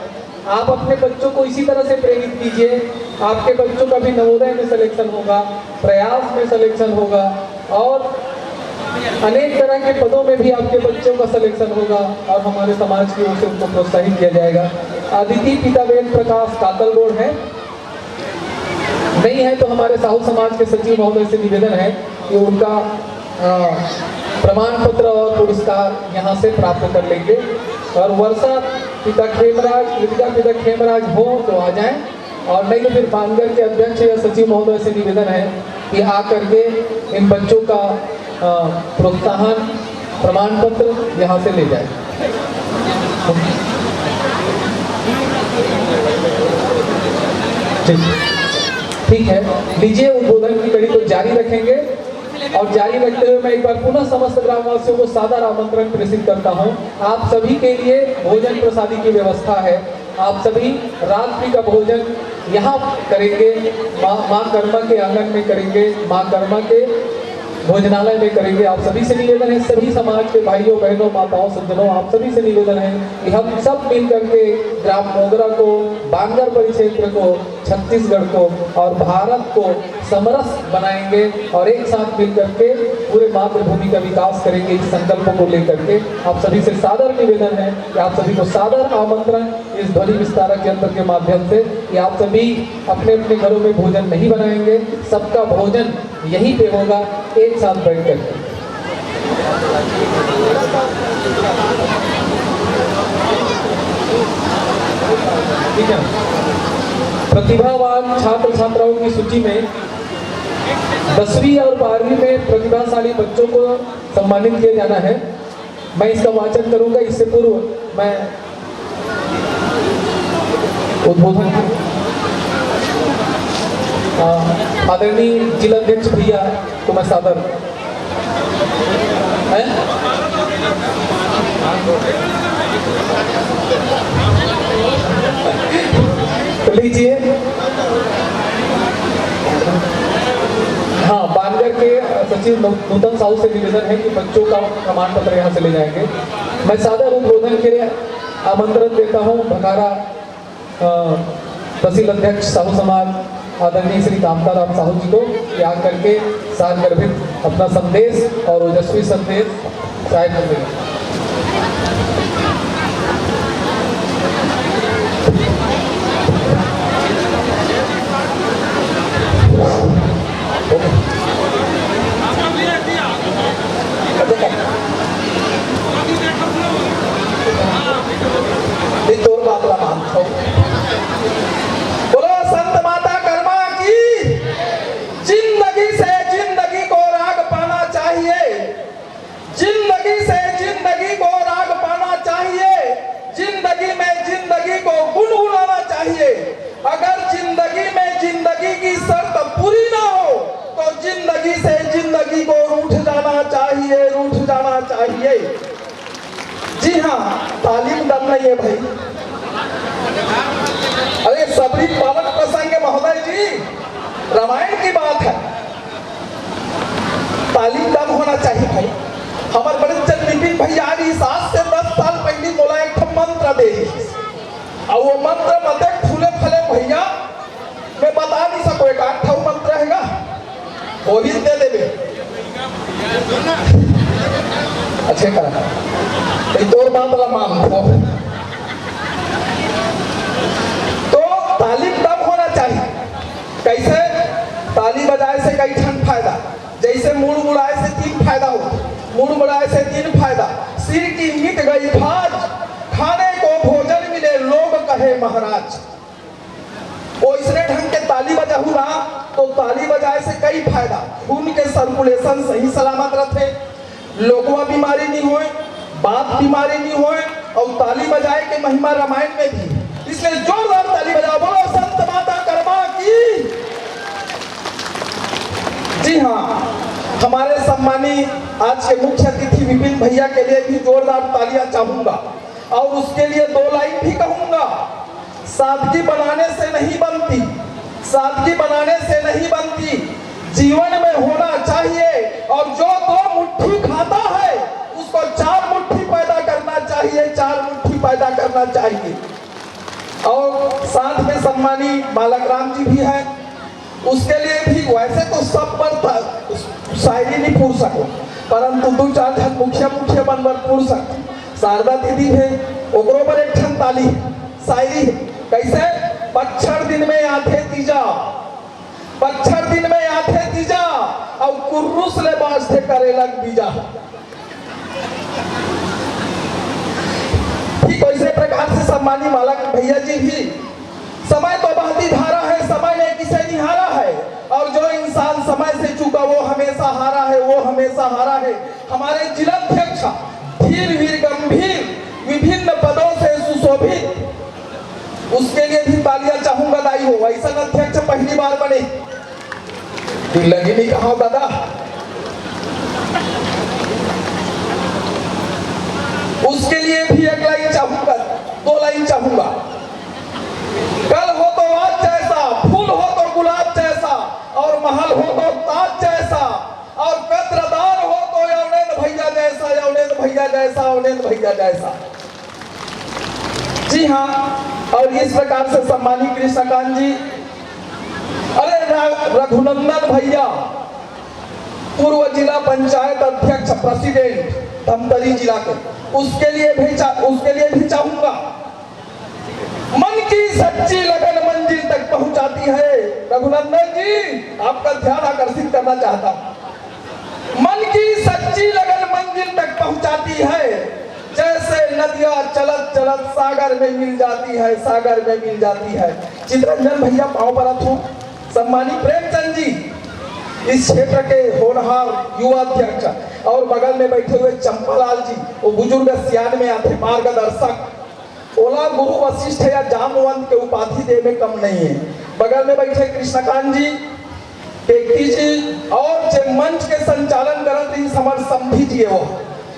H: आप अपने बच्चों को इसी तरह से प्रेरित कीजिए। आपके बच्चों का भी नवोदय में सिलेक्शन होगा, प्रयास में सिलेक्शन होगा और अनेक तरह के पदों में भी आपके बच्चों का सिलेक्शन होगा और हमारे समाज की ओर से उनको प्रोत्साहित किया जाएगा। अदिति पिता वेद प्रकाश कातल रोड है, नहीं है तो हमारे साहू समाज के सचिव महोदय से निवेदन है कि उनका प्रमाण पत्र और पुरस्कार यहाँ से प्राप्त कर लेंगे। और वर्षा पिता खेमराज, कृतिका पिता खेमराज हो तो आ जाएं, और नहीं तो फिर बानगर के अध्यक्ष या सचिव महोदय से निवेदन है कि आकर के इन बच्चों का प्रोत्साहन प्रमाण पत्र यहाँ से ले जाए। ठीक है, लीजिए, उद्बोधन की कड़ी को जारी रखेंगे और जारी रखते हुए मैं एक बार पुनः समस्त ग्रामवासियों को सादर आमंत्रण प्रेषित करता हूं। आप सभी के लिए भोजन प्रसादी की व्यवस्था है। आप सभी रात्रि का भोजन यहाँ करेंगे, माँ कर्मा के आंगन में करेंगे, माँ कर्मा के भोजनालय में करेंगे। आप सभी से निवेदन है, सभी समाज के भाइयों बहनों माताओं सज्जनों, आप सभी से निवेदन है कि हम सब मिल करके ग्राम मोगरा को, बानगर परिक्षेत्र को, छत्तीसगढ़ को और भारत को समरस बनाएंगे और एक साथ मिल करके पूरे मातृभूमि का विकास करेंगे। इस संकल्प को लेकर के आप सभी से सादर निवेदन है कि आप सभी को सादर आमंत्रण इस ध्वनि विस्तारक यंत्र के माध्यम से कि आप सभी अपने अपने घरों में भोजन नहीं बनाएंगे, सबका भोजन यहीं पे होगा एक साथ बैठ कर। ठीक है, प्रतिभावान छात्र छात्राओं की सूची में 10वीं और 12वीं में प्रतिभाशाली बच्चों को सम्मानित किया जाना है। मैं इसका वाचन करूंगा। इससे पूर्व मैं उद्बोधन आदरणीय जिलाध्यक्ष भैया को मैं सादर लीजिए। हाँ, बानगर के सचिव नूतन साहू से निवेदन है कि बच्चों का प्रमाण पत्र यहाँ से ले जाएंगे। मैं सादर उद्बोधन के लिए आमंत्रण देता हूँ भखारा तहसील अध्यक्ष साहू समाज आदरणीय श्री कामताराम साहू जी को याद करके सार गर्भित अपना संदेश और ओजस्वी संदेश शायद करेंगे।
M: बोलो संत माता कर्मा की जिंदगी से जिंदगी को राग पाना चाहिए, जिंदगी से जिंदगी को राग पाना चाहिए, जिंदगी में जिंदगी को गुनगुनाना चाहिए। अगर जिंदगी में जिंदगी की शर्त पूरी ना हो तो जिंदगी से जिंदगी को रूठ जाना चाहिए, रूठ जाना चाहिए। जी हाँ, तालीम दम नहीं है भाई। अरे सबरी पालक प्रसंग है महोदय जी, रामायण की बात है। तालीम दम होना चाहिए भाई। हमारे बड़े चंद विपिन भैया आज से 10 साल पहले बोला एक मंत्र दे, और वो मंत्र मत फूले फले भैया मैं बता नहीं सको, एक 8 मंत्र है वो भी दे देवे। अच्छे करा तो बात मान तो तालीम दम होना चाहिए। कैसे? ताली बजाए से कई ठन फायदा, जैसे मुड़ मुड़ाए से 3 फायदा हो, मुड़ मुड़ाए से 3 फायदा। सिर की मिट गई भाज, खाने को भोजन मिले लोग कहे महाराज। वो इसने ढंग के ताली बजा हुआ तो ताली बजाए से कई फायदा। खून के सर्कुलेशन सही सलामत रहते, लोगों बीमारी नहीं होए, बात बीमारी नहीं होए, और ताली बजाए के महिमा रामायण में भी। इसलिए जोरदार ताली बजाओ, बोलो संत माता कर्मा की। जी हाँ, हमारे सम्मानी आज के मुख्य अतिथि विपिन भैया के लिए भी जोरदार तालियां चाहूंगा, और उसके लिए 2 लाइन भी कहूंगा। सादगी बनाने से नहीं बनती, सादगी बनाने से नहीं बनती, जीवन में होना चाहिए। और जो 2 मुट्ठी खाता है उसको 4 मुट्ठी पैदा करना चाहिए, 4 मुट्ठी पैदा करना चाहिए। और साथ में सम्मानी बालक राम जी भी हैं, उसके लिए भी वैसे तो सब पर शायरी नहीं पूछ सको, परंतु 2-4 जन मुखिया बनवर पूछ सकते। शारदा दीदी है, ओकरो पर एक ठन ताली शायरी है। कैसे? पच्छर दिन में आथे तीजा, पच्छर दिन में आथे तीजा, और कुर्रुस ले बाजते करेलक बीजा। ठीक वैसे प्रकार से सम्मानी बालक भैया जी भी, समय तो बहती धारा है, समय ने किसे निहारा है, और जो इंसान समय से चूका वो हमेशा हारा है, वो हमेशा हारा है। हमारे जिलाध्यक्ष धीर वीर गंभीर विभिन्न पदों से सुशोभित, उसके लिए भी तालियां चाहूंगा दाई हो। ऐसा अध्यक्ष पहली बार बने, लगी नहीं कहा दादा। उसके लिए भी 1 लाइन चाहूंगा, 2 लाइन चाहूंगा। कल हो तो आज जैसा, फूल हो तो गुलाब जैसा, और महल हो तो ताज जैसा, और कद्रदान हो तो अवनेंद्र भैया जैसा, अवनेंद्र भैया जैसा, अवनेंद्र भैया जैसा। जी हाँ, और इस प्रकार से सम्मानी कृष्णकांत जी, अरे रघुनंदन भैया पूर्व जिला पंचायत अध्यक्ष प्रेसिडेंट धमतरी जिला के, उसके लिए भी चाहूंगा। मन की सच्ची लगन मंजिल तक पहुंचाती है। रघुनंदन जी, आपका ध्यान आकर्षित करना चाहता हूं। मन की सच्ची लगन मंजिल तक पहुंचाती है, जैसे नदियां चलत चलत सागर में मिल जाती है, सागर में मिल जाती है। चित्रंजन भैया पांव पर रखो। सम्मानी प्रेमचंद जी, इस क्षेत्र के होनहार युवा अध्यक्ष, और बगल में बैठे हुए चंपालाल जी, वो बुजुर्ग सियान में आते मार्गदर्शक। ओला गुरु वशिष्ठ या जामवंत के उपाधि दे में कम नहीं है। बगल में बैठे कृष्णकांत जी, केकती जी और जे मंच के संचालन करत ही समर संधि जी वो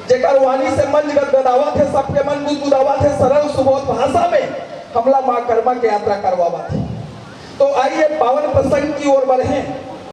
M: जेकर वाणी से मंच गदगदावा थे, सबके मन गुदगुदावा थे, सरल सुबोध भाषा में हमला माँ कर्मा की यात्रा करवावा थी। तो आइए पावन प्रसंग की ओर बढ़े।